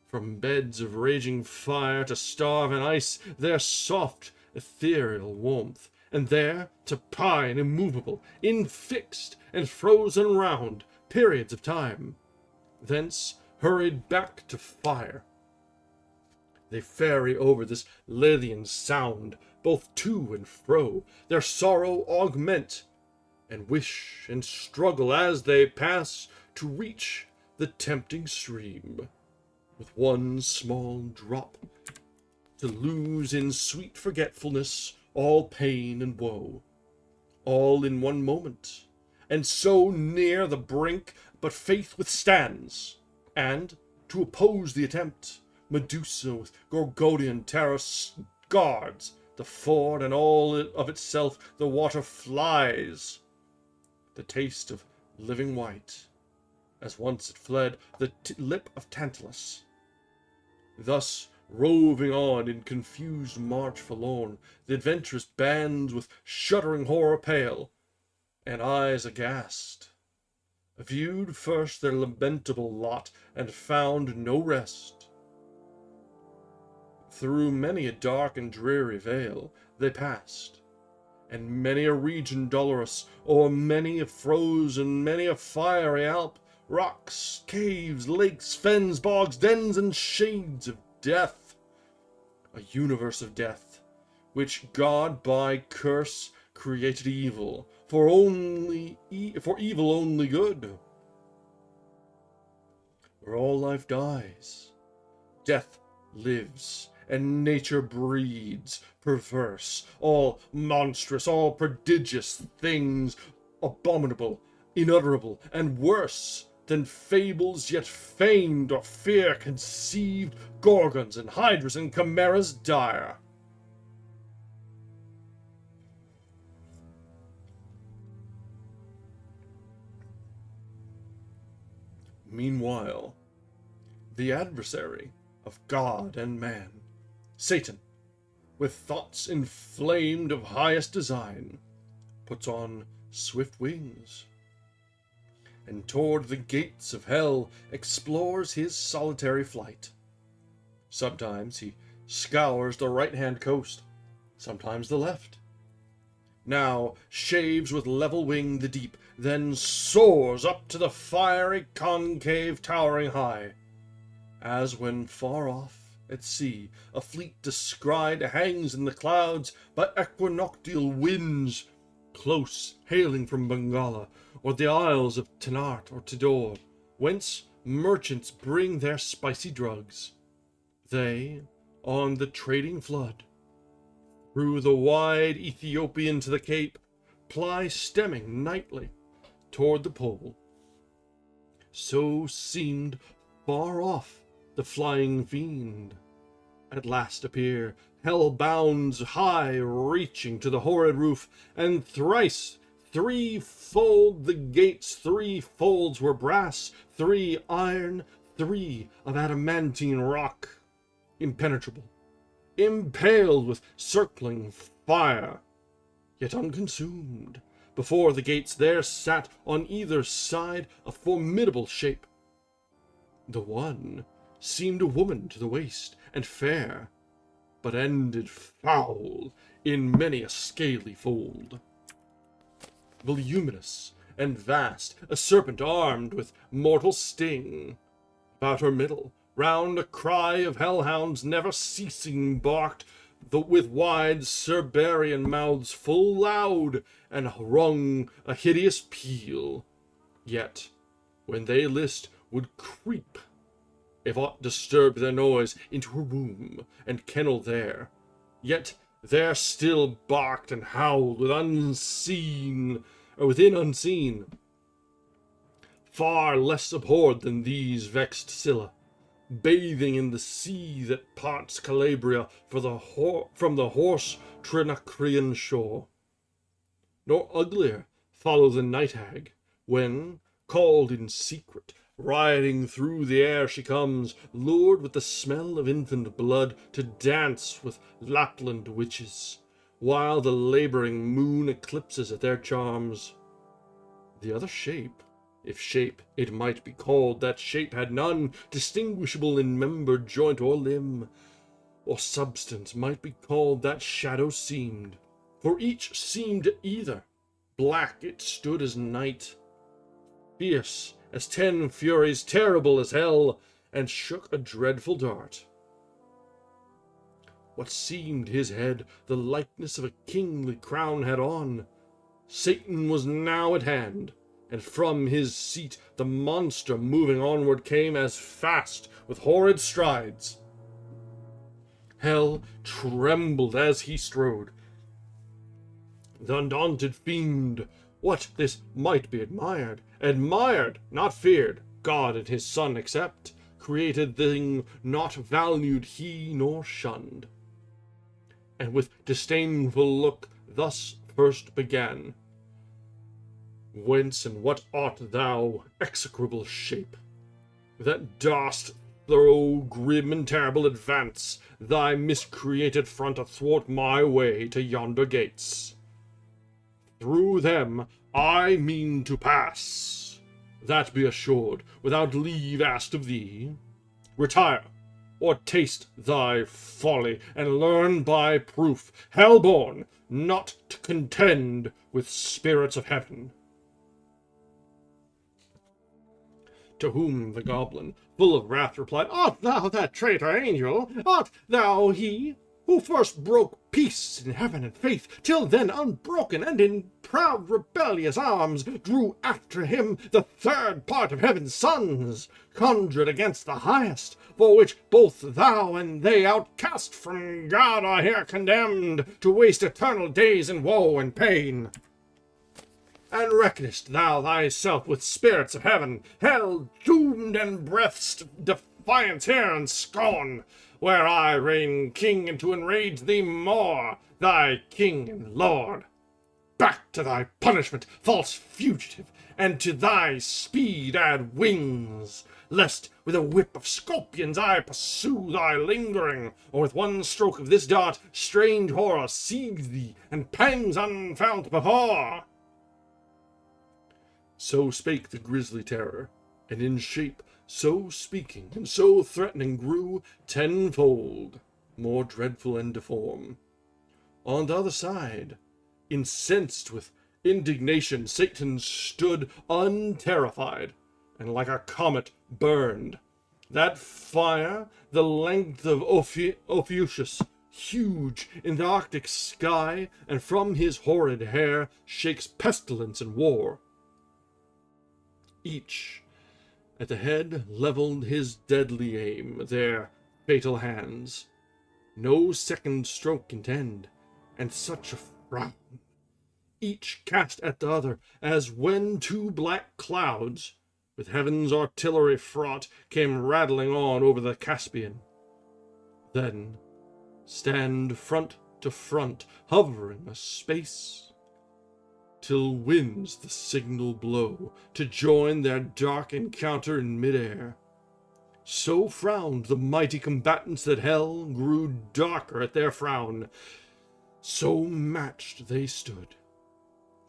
From beds of raging fire to starve in ice, their soft ethereal warmth, and there to pine immovable, infixed and frozen round periods of time, thence hurried back to fire. They ferry over this Lethean sound, both to and fro, their sorrow augment, and wish and struggle as they pass to reach the tempting stream, with one small drop, to lose in sweet forgetfulness all pain and woe, all in one moment, and so near the brink, but faith withstands, and, to oppose the attempt, Medusa with Gorgonian terror guards the ford, and all of itself the water flies. The taste of living white, as once it fled the lip of Tantalus. Thus, roving on in confused march forlorn, the adventurous bands with shuddering horror pale, and eyes aghast, viewed first their lamentable lot, and found no rest. Through many a dark and dreary vale they passed, and many a region dolorous, o'er many a frozen, many a fiery Alp, rocks, caves, lakes, fens, bogs, dens, and shades of death, a universe of death, which God by curse created evil, for evil only good. Where all life dies, death lives, and nature breeds, perverse, all monstrous, all prodigious things, abominable, unutterable, and worse than fables yet feigned or fear conceived, gorgons and hydras and chimeras dire. Meanwhile, the adversary of God and man, Satan, with thoughts inflamed of highest design, puts on swift wings, and toward the gates of hell explores his solitary flight. Sometimes he scours the right-hand coast, sometimes the left. Now shaves with level wing the deep, then soars up to the fiery concave towering high, as when far off at sea a fleet descried hangs in the clouds by equinoctial winds, close hailing from Bengala, or the isles of Tanart or Tidor, whence merchants bring their spicy drugs. They, on the trading flood, through the wide Ethiopian to the Cape, ply stemming nightly toward the pole. So seemed far off the flying fiend. At last appear hell bounds high, reaching to the horrid roof, and thrice threefold the gates, three folds were brass, three iron, three of adamantine rock, impenetrable, impaled with circling fire, yet unconsumed. Before the gates there sat on either side a formidable shape. The one seemed a woman to the waist, and fair, but ended foul in many a scaly fold. Voluminous and vast, a serpent armed with mortal sting. About her middle, round a cry of hellhounds never ceasing barked, with wide Cerberian mouths full loud, and rung a hideous peal. Yet, when they list, would creep, if aught disturbed their noise, into her womb, and kennel there. Yet there still barked and howled within unseen, far less abhorred than these vexed Scylla, bathing in the sea that parts Calabria from the hoarse Trinacrian shore. Nor uglier follow the night hag, when, called in secret, riding through the air she comes, lured with the smell of infant blood, to dance with Lapland witches, while the laboring moon eclipses at their charms. The other shape, if shape it might be called, that shape had none distinguishable in member, joint, or limb, or substance might be called, that shadow seemed, for each seemed either. Black it stood as night, fierce as 10 furies, terrible as hell, and shook a dreadful dart. What seemed his head the likeness of a kingly crown had on. Satan was now at hand, and from his seat the monster moving onward came as fast with horrid strides. Hell trembled as he strode. The undaunted fiend, what this might be admired, not feared, God and his Son except, created thing not valued he nor shunned. And with disdainful look thus first began: Whence and what art thou, execrable shape, that darst throw grim and terrible advance thy miscreated front athwart my way to yonder gates? Through them I mean to pass, that be assured, without leave asked of thee. Retire, or taste thy folly, and learn by proof, hell-born, not to contend with spirits of heaven. To whom the goblin, full of wrath, replied, Art thou that traitor angel? Art thou he? who first broke peace in heaven and faith, till then unbroken, and in proud rebellious arms drew after him the third part of heaven's sons, conjured against the highest, for which both thou and they outcast from God are here condemned to waste eternal days in woe and pain. And reckonest thou thyself with spirits of heaven, hell doomed and breath's defiance here and scorn, where I reign king, and to enrage thee more, thy king and lord. Back to thy punishment, false fugitive, and to thy speed add wings, lest with a whip of scorpions I pursue thy lingering, or with one stroke of this dart strange horror seize thee, and pangs unfelt before. So spake the grisly terror, and in shape so speaking and so threatening grew tenfold, more dreadful and deform. On the other side, incensed with indignation, Satan stood unterrified, and like a comet burned. That fire, the length of Ophiuchus, huge in the Arctic sky, and from his horrid hair shakes pestilence and war. Each at the head leveled his deadly aim, their fatal hands. No second stroke contend, and such a frown. Each cast at the other, as when two black clouds, with heaven's artillery fraught, came rattling on over the Caspian. Then stand front to front, hovering a space, till winds the signal blow to join their dark encounter in midair. So frowned the mighty combatants that hell grew darker at their frown. So matched they stood,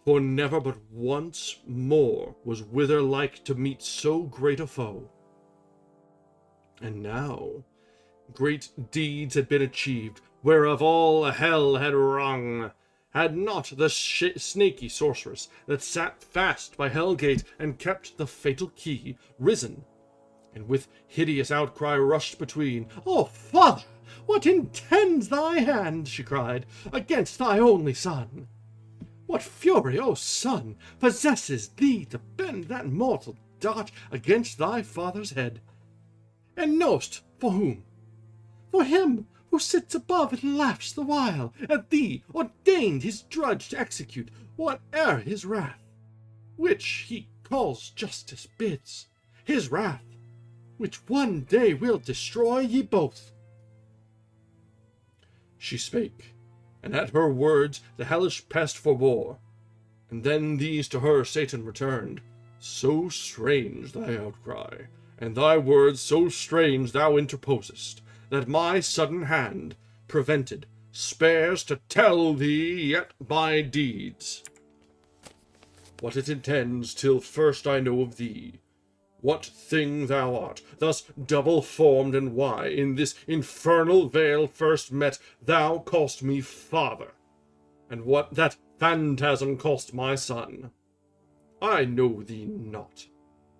for never but once more was wither like to meet so great a foe. And now great deeds had been achieved, whereof all hell had rung, had not the snaky sorceress that sat fast by Hellgate and kept the fatal key risen, and with hideous outcry rushed between. "O Father, what intends thy hand," she cried, "against thy only son? What fury, O son, possesses thee to bend that mortal dart against thy father's head? And know'st for whom? For him who sits above and laughs the while at thee, ordained his drudge to execute whate'er his wrath, which he calls justice bids, his wrath, which one day will destroy ye both." She spake, and at her words the hellish pest forbore, and then these to her Satan returned. "So strange thy outcry, and thy words so strange thou interposest, that my sudden hand, prevented, spares to tell thee yet my deeds. What it intends, till first I know of thee, what thing thou art, thus double-formed, and why, in this infernal vale first met, thou call'st me father, and what that phantasm call'st my son. I know thee not,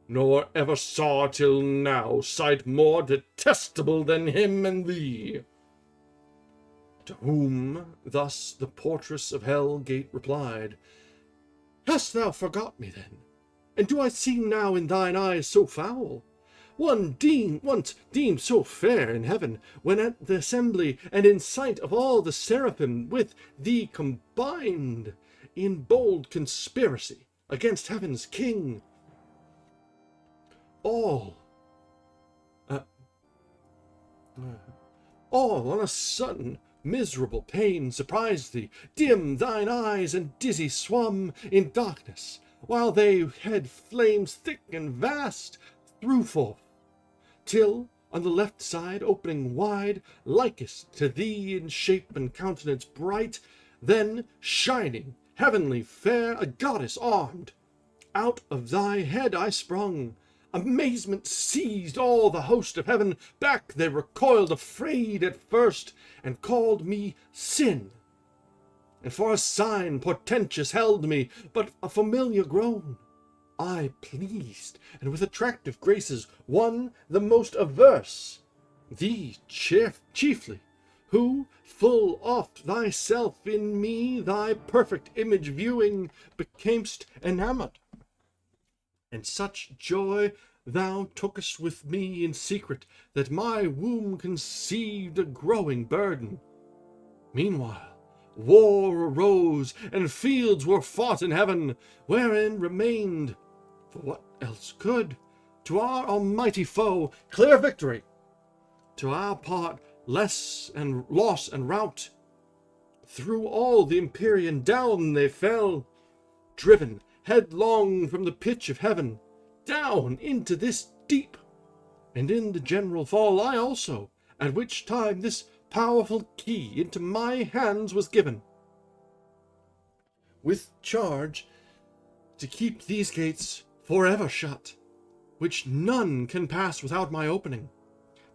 nor ever saw till now sight more detestable than him and thee." To whom thus the portress of Hellgate replied, "Hast thou forgot me then? And do I seem now in thine eyes so foul? Once deemed so fair in heaven, when at the assembly and in sight of all the seraphim with thee combined in bold conspiracy against heaven's king. All on a sudden miserable pain surprised thee, dim thine eyes and dizzy swum in darkness, while they had flames thick and vast threw forth, till on the left side opening wide, likest to thee in shape and countenance bright, then shining heavenly fair, a goddess armed. Out of thy head I sprung. Amazement seized all the host of heaven. Back they recoiled afraid at first, and called me Sin. And for a sign portentous held me, but a familiar groan. I pleased, and with attractive graces won the most averse, thee chiefly, who, full oft thyself in me, thy perfect image viewing, becamest enamored. And such joy thou tookest with me in secret, that my womb conceived a growing burden. Meanwhile, war arose, and fields were fought in heaven, wherein remained, for what else could, to our almighty foe clear victory, to our part loss and rout. Through all the empyrean down they fell, driven headlong from the pitch of heaven, down into this deep. And in the general fall I also, at which time this powerful key into my hands was given, with charge to keep these gates forever shut, which none can pass without my opening.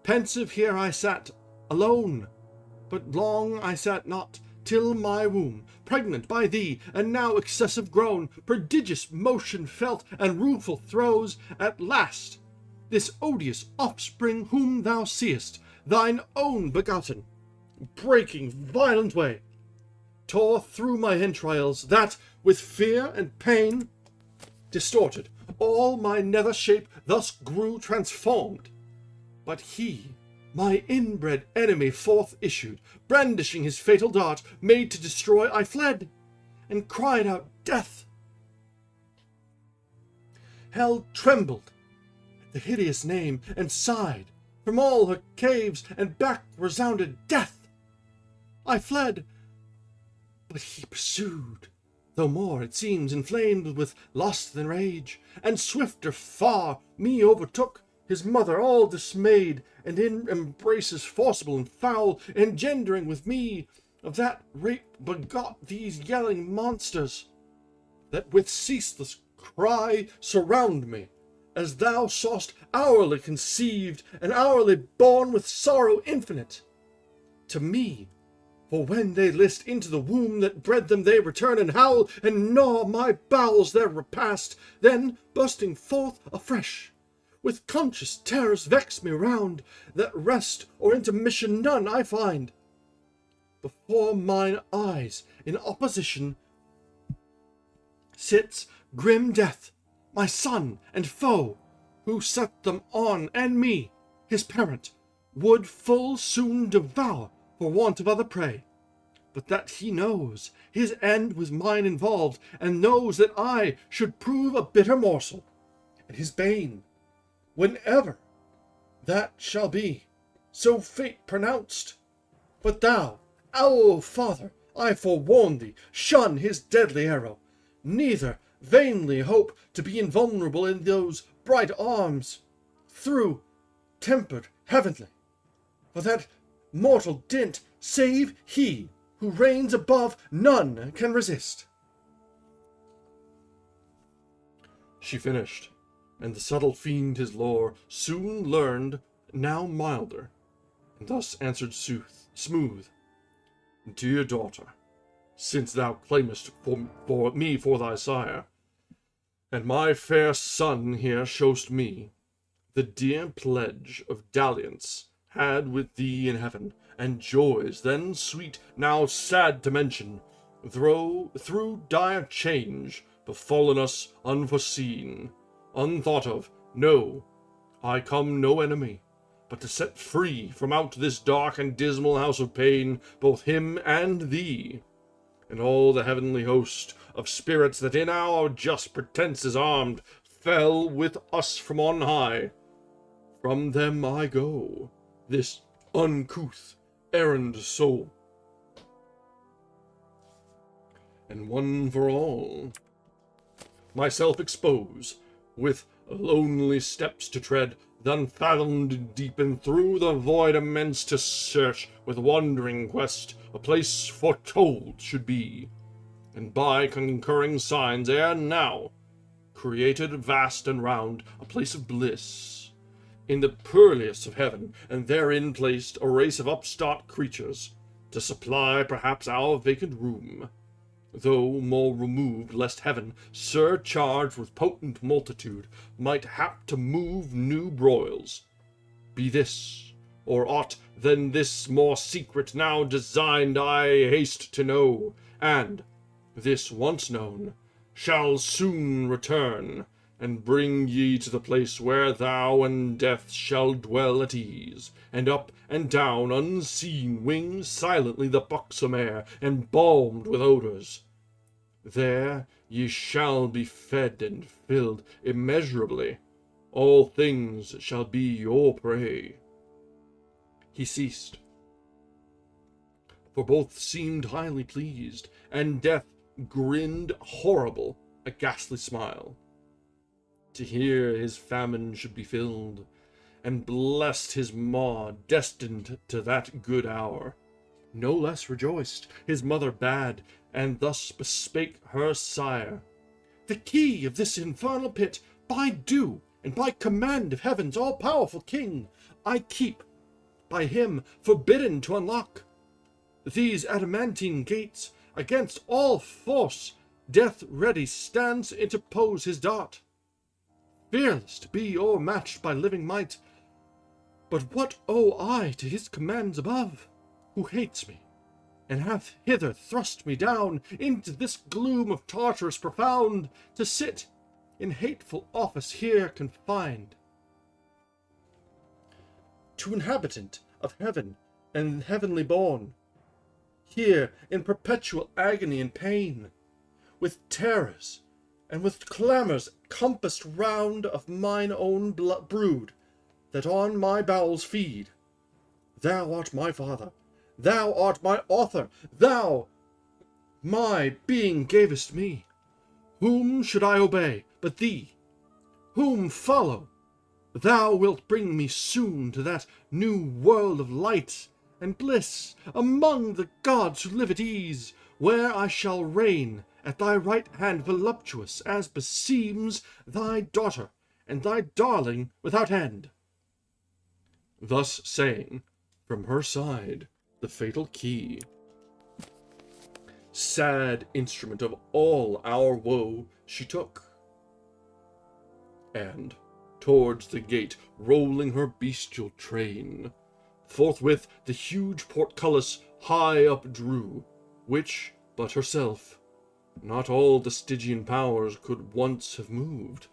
Pensive here I sat alone, but long I sat not, till my womb, pregnant by thee, and now excessive grown, prodigious motion felt, and rueful throes, at last this odious offspring whom thou seest, thine own begotten, breaking violent way, tore through my entrails, that, with fear and pain distorted, all my nether shape thus grew transformed. But he, my inbred enemy, forth issued, brandishing his fatal dart, made to destroy. I fled, and cried out death. Hell trembled at the hideous name, and sighed. From all her caves and back resounded death. I fled, but he pursued, though more, it seems, inflamed with lust than rage, and swifter far me overtook, his mother all dismayed, and in embraces forcible and foul, engendering with me of that rape begot these yelling monsters, that with ceaseless cry surround me, as thou saw'st, hourly conceived, and hourly born with sorrow infinite. To me, for when they list into the womb that bred them, they return and howl, and gnaw my bowels their repast, then, bursting forth afresh, with conscious terrors vex me round, that rest or intermission none I find. Before mine eyes, in opposition, sits grim death, my son and foe, who set them on, and me, his parent, would full soon devour for want of other prey. But that he knows his end was mine involved, and knows that I should prove a bitter morsel, and his bane, whenever that shall be, so fate pronounced. But thou, O father, I forewarn thee, shun his deadly arrow, neither vainly hope to be invulnerable in those bright arms, through tempered heavenly, for that mortal dint, save he who reigns above, none can resist. She finished, and the subtle fiend his lore soon learned, now milder, and thus answered smooth, Dear daughter, since thou claimest for me for thy sire, and my fair son here show'st me, the dear pledge of dalliance had with thee in heaven, and joys then sweet, now sad to mention, through dire change befallen us unforeseen, unthought of, no, I come no enemy, but to set free from out this dark and dismal house of pain both him and thee, and all the heavenly host of spirits that in our just pretenses armed, fell with us from on high. From them I go, this uncouth errand soul, and one for all myself expose, with lonely steps to tread, the unfathomed deep, and through the void immense to search, with wandering quest, a place foretold should be, and by concurring signs ere now created vast and round, a place of bliss, in the purliest of heaven, and therein placed a race of upstart creatures, to supply perhaps our vacant room, though more removed, lest heaven, surcharged with potent multitude, might hap to move new broils. Be this or aught than this more secret now designed I haste to know, and, this once known, shall soon return, and bring ye to the place where thou and death shall dwell at ease, and up and down unseen wing silently the buxom air, embalmed with odors. There ye shall be fed and filled immeasurably, all things shall be your prey. He ceased, for both seemed highly pleased, and death grinned horrible, a ghastly smile, to hear his famine should be filled, and blessed his maw destined to that good hour. No less rejoiced his mother bade, and thus bespake her sire: "The key of this infernal pit, by due and by command of heaven's all-powerful king, I keep, by him forbidden to unlock. These adamantine gates, against all force, death ready stands to interpose his dart, fearless to be o'ermatched by living might. But what owe I to his commands above, who hates me, and hath hither thrust me down into this gloom of torturous profound, to sit in hateful office here confined? To inhabitant of heaven and heavenly born, here in perpetual agony and pain, with terrors and with clamours compassed round of mine own brood, that on my bowels feed. Thou art my father, thou art my author, thou my being gavest me. Whom should I obey but thee? Whom follow? Thou wilt bring me soon to that new world of light and bliss, among the gods who live at ease, where I shall reign at thy right hand, voluptuous as beseems thy daughter and thy darling without end." Thus saying, from her side the fatal key, sad instrument of all our woe, she took, and towards the gate rolling her bestial train, forthwith the huge portcullis high up drew, which but herself not all the Stygian powers could once have moved.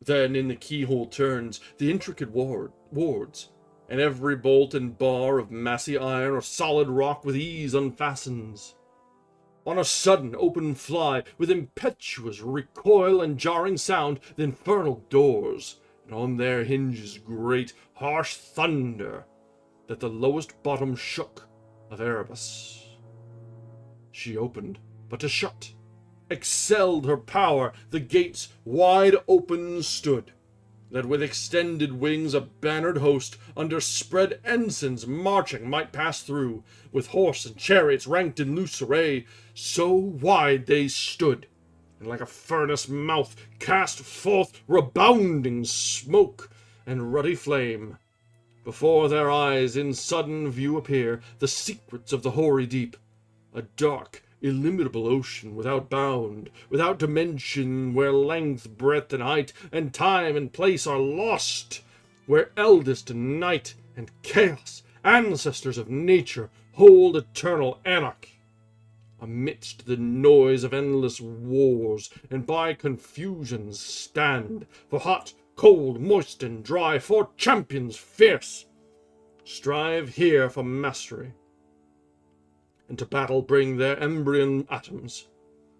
Then in the keyhole turns the intricate wards, and every bolt and bar of massy iron or solid rock with ease unfastens. On a sudden open fly, with impetuous recoil and jarring sound, the infernal doors, and on their hinges great harsh thunder, that the lowest bottom shook of Erebus. She opened, but to shut excelled her power. The gates wide open stood, that with extended wings a bannered host, under spread ensigns marching, might pass through, with horse and chariots ranked in loose array. So wide they stood, and like a furnace mouth cast forth rebounding smoke and ruddy flame. Before their eyes in sudden view appear the secrets of the hoary deep, a dark, illimitable ocean without bound, without dimension, where length, breadth, and height, and time and place are lost, where eldest night and chaos, ancestors of nature, hold eternal anarchy. Amidst the noise of endless wars, and by confusions stand, for hot, cold, moist, and dry, for champions fierce, strive here for mastery, and to battle bring their embryon atoms.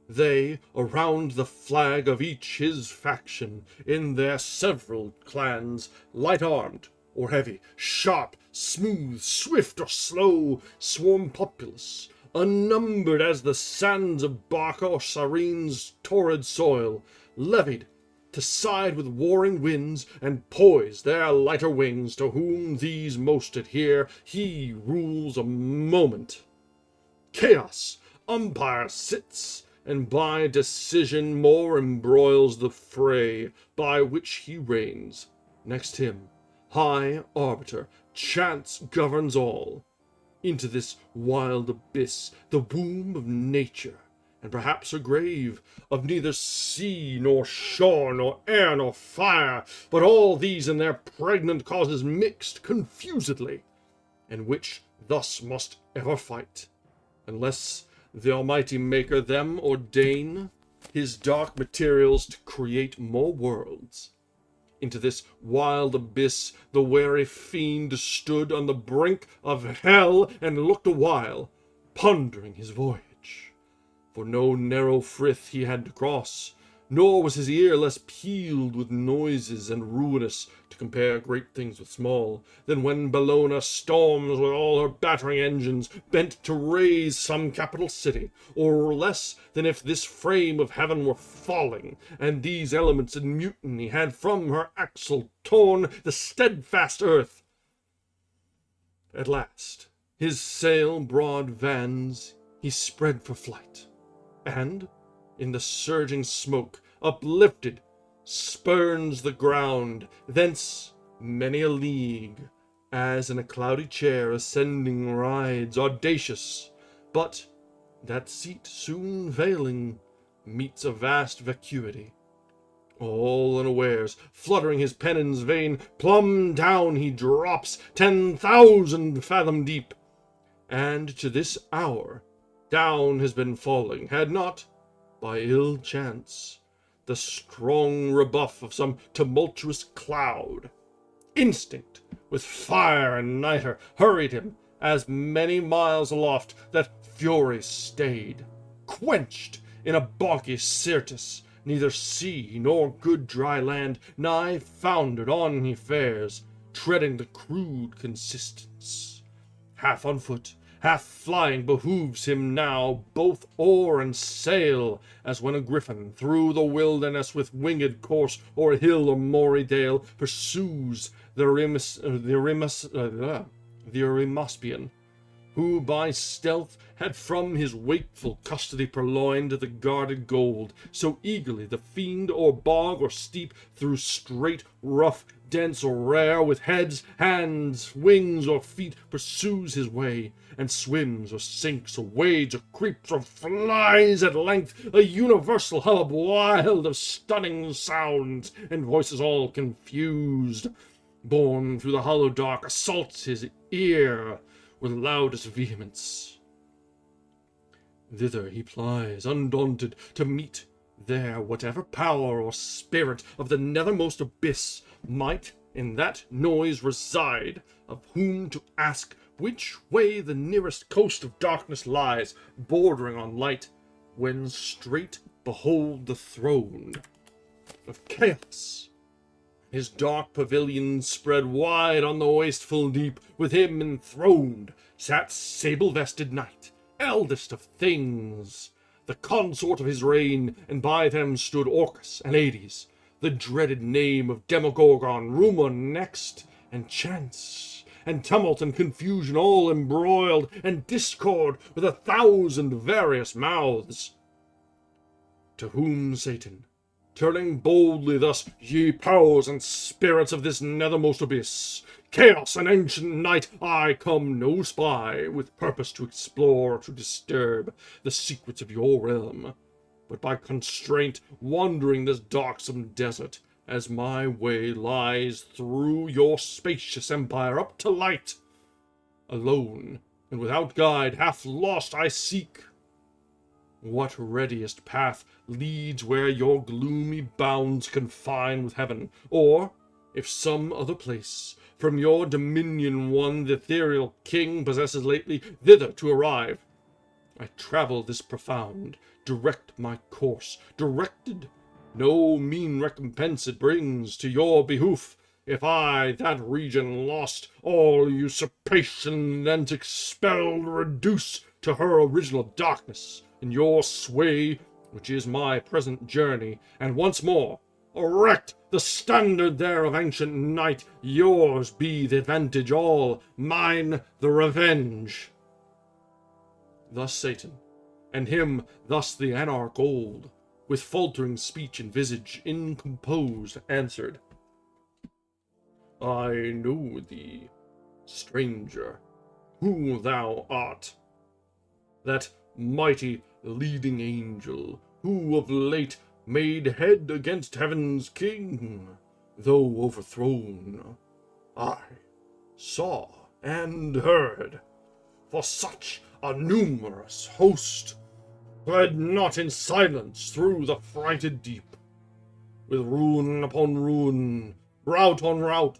They, around the flag of each his faction, in their several clans, light-armed or heavy, sharp, smooth, swift or slow, swarm populous, unnumbered as the sands of Barca or Cyrene's torrid soil, levied to side with warring winds, and poise their lighter wings. To whom these most adhere, he rules a moment. Chaos umpire sits, and by decision more embroils the fray, by which he reigns. Next him, high arbiter, chance governs all. Into this wild abyss, the womb of nature, and perhaps a grave, of neither sea, nor shore, nor air, nor fire, but all these and their pregnant causes mixed confusedly, and which thus must ever fight, unless the Almighty Maker them ordain his dark materials to create more worlds. Into this wild abyss the wary fiend stood on the brink of hell, and looked awhile, pondering his voyage. For no narrow frith he had to cross, nor was his ear less peeled with noises and ruinous to compare great things with small, than when Bellona storms with all her battering engines, bent to raise some capital city, or less than if this frame of heaven were falling, and these elements in mutiny had from her axle torn the steadfast earth. At last, his sail broad vans he spread for flight, and, in the surging smoke, uplifted, spurns the ground, thence many a league, as in a cloudy chair ascending rides, audacious, but, that seat soon veiling, meets a vast vacuity. All unawares, fluttering his pennon's vein, plumb down he drops, 10,000 fathom deep, and to this hour down has been falling, had not, by ill chance, the strong rebuff of some tumultuous cloud. Instinct, with fire and nitre, hurried him as many miles aloft that fury stayed. Quenched in a boggy Syrtis, neither sea nor good dry land, nigh foundered on he fares, treading the crude consistence. Half on foot, half flying behooves him now, both oar and sail, as when a griffin through the wilderness with winged course o'er hill or moory dale pursues the Arimaspian, who by stealth had from his wakeful custody purloined the guarded gold, so eagerly the fiend o'er bog or steep, through strait, rough, dense or rare, with heads, hands, wings, or feet pursues his way, and swims or sinks or wades or creeps or flies at length, a universal hubbub wild of stunning sounds and voices all confused, borne through the hollow dark, assaults his ear with loudest vehemence. Thither he plies, undaunted, to meet there whatever power or spirit of the nethermost abyss might in that noise reside, of whom to ask which way the nearest coast of darkness lies, bordering on light, when straight behold the throne of chaos. His dark pavilion spread wide on the wasteful deep, with him enthroned sat sable-vested Night, eldest of things, the consort of his reign, and by them stood Orcus and Hades, the dreaded name of Demogorgon, Rumor next, and Chance, and tumult and confusion all embroiled, and discord with 1,000 various mouths. To whom Satan, turning boldly thus, ye powers and spirits of this nethermost abyss, chaos and ancient night, I come no spy, with purpose to explore or to disturb the secrets of your realm, but by constraint wandering this darksome desert, as my way lies through your spacious empire up to light. Alone and without guide, half lost, I seek what readiest path leads where your gloomy bounds confine with heaven, or, if some other place from your dominion one the ethereal king possesses lately, thither to arrive. I travel this profound, direct my course, directed, no mean recompense it brings to your behoof, if I, that region lost, all usurpation thence expelled, reduce to her original darkness, in your sway, which is my present journey, and once more erect the standard there of ancient night. Yours be the advantage all, mine the revenge. Thus Satan, and him thus the anarch old, with faltering speech and visage incomposed, answered, I know thee, stranger, who thou art, that mighty leading angel, who of late made head against heaven's king, though overthrown, I saw and heard, for such a numerous host fled not in silence through the frighted deep, with ruin upon ruin, rout on rout,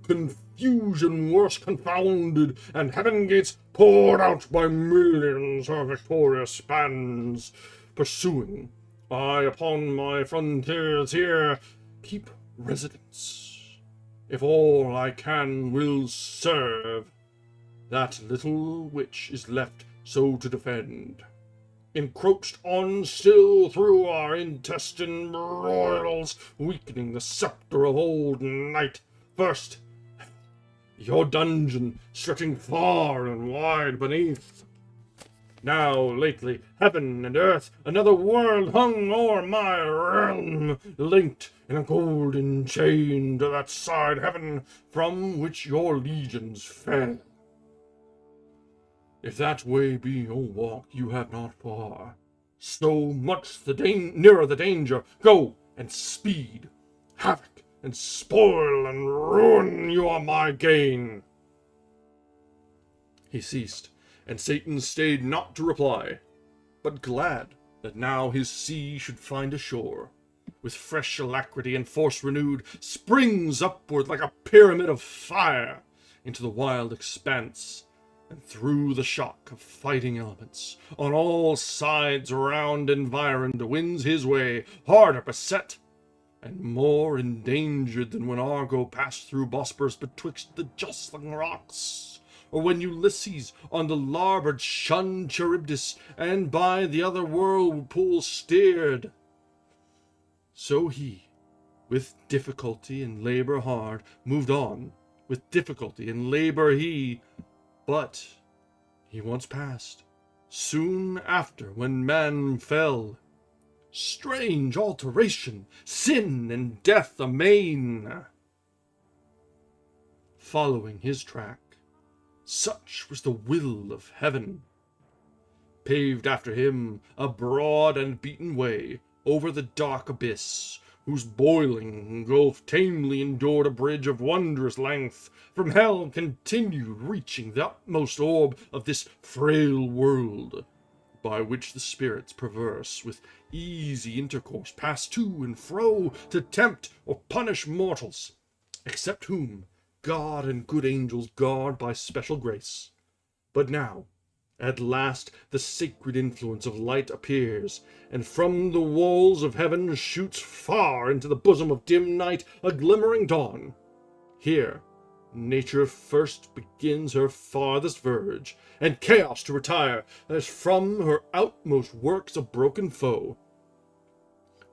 confusion worse confounded, and heaven gates poured out by millions her victorious bands, pursuing, I upon my frontiers here keep residence, if all I can will serve that little which is left so to defend. Encroached on still through our intestine broils, weakening the scepter of old night. First, your dungeon stretching far and wide beneath. Now, lately, heaven and earth, another world hung o'er my realm, linked in a golden chain to that side heaven from which your legions fell. If that way be your walk, you have not far. So much the nearer the danger. Go and speed. Havoc and spoil and ruin, you are my gain. He ceased, and Satan stayed not to reply, but glad that now his sea should find a shore, with fresh alacrity and force renewed, springs upward like a pyramid of fire into the wild expanse, and through the shock of fighting elements, on all sides round environed, wins his way, harder beset, and more endangered than when Argo passed through Bosporus betwixt the jostling rocks, or when Ulysses on the larboard shunned Charybdis, and by the other whirlpool steered. So he, with difficulty and labor hard, moved on, with difficulty and labor he, but he once passed, soon after when man fell. Strange alteration, sin and death amain, following his track, such was the will of heaven. Paved after him a broad and beaten way over the dark abyss, whose boiling gulf tamely endured a bridge of wondrous length, from hell continued, reaching the utmost orb of this frail world, by which the spirits perverse with easy intercourse pass to and fro to tempt or punish mortals, except whom God and good angels guard by special grace. But now, at last, the sacred influence of light appears, and from the walls of heaven shoots far into the bosom of dim night a glimmering dawn. Here nature first begins her farthest verge, and chaos to retire, as from her outmost works a broken foe.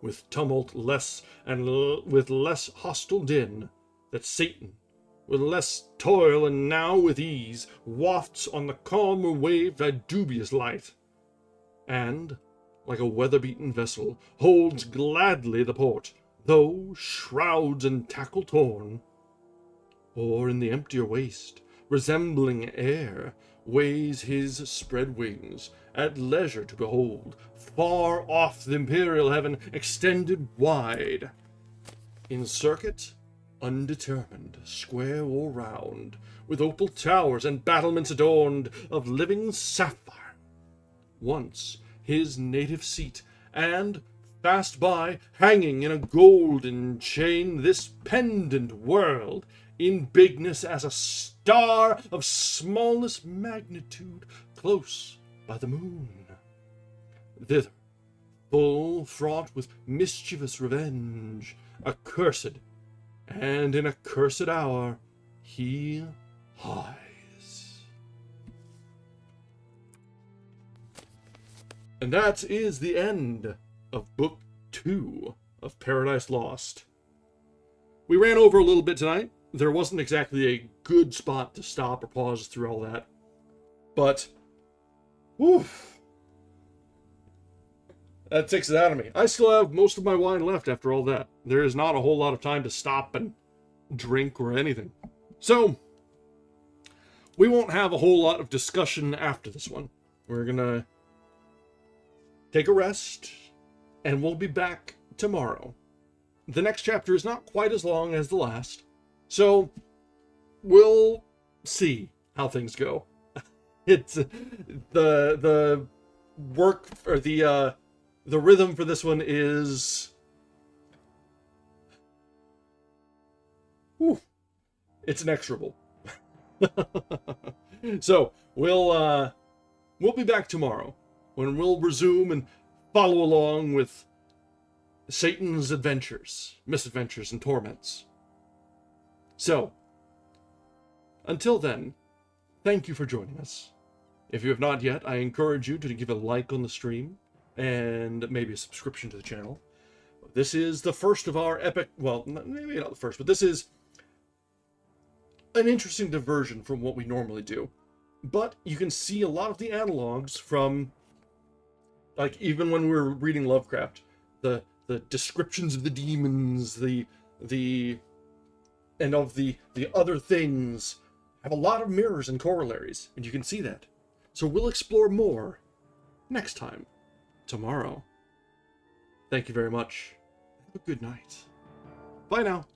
With tumult less and with less hostile din, that Satan, with less toil and now with ease, wafts on the calmer wave that dubious light, and, like a weather-beaten vessel, holds gladly the port, though shrouds and tackle torn. Or in the emptier waste, resembling air, weighs his spread wings, at leisure to behold, far off the imperial heaven extended wide, in circuit undetermined, square or round, with opal towers and battlements adorned of living sapphire, once his native seat, and fast by, hanging in a golden chain, this pendant world, in bigness as a star of smallest magnitude, close by the moon. Thither, full fraught with mischievous revenge, accursed, and in a cursed hour, he hies. And that is the end of Book 2 of Paradise Lost. We ran over a little bit tonight. There wasn't exactly a good spot to stop or pause through all that. But, woof, that takes it out of me. I still have most of my wine left after all that. There is not a whole lot of time to stop and drink or anything. So, we won't have a whole lot of discussion after this one. We're gonna take a rest, and we'll be back tomorrow. The next chapter is not quite as long as the last, so we'll see how things go. It's the work, or the rhythm for this one is, whew, it's inexorable. So we'll be back tomorrow, when we'll resume and follow along with Satan's adventures, misadventures, and torments. So, until then, thank you for joining us. If you have not yet, I encourage you to give a like on the stream, and maybe a subscription to the channel. This is the first of our epic, well, maybe not the first, but this is an interesting diversion from what we normally do. But you can see a lot of the analogs from, like, even when we were reading Lovecraft, the descriptions of the demons, and of the other things have a lot of mirrors and corollaries, and you can see that. So we'll explore more next time, tomorrow. Thank you very much. Have a good night. Bye now.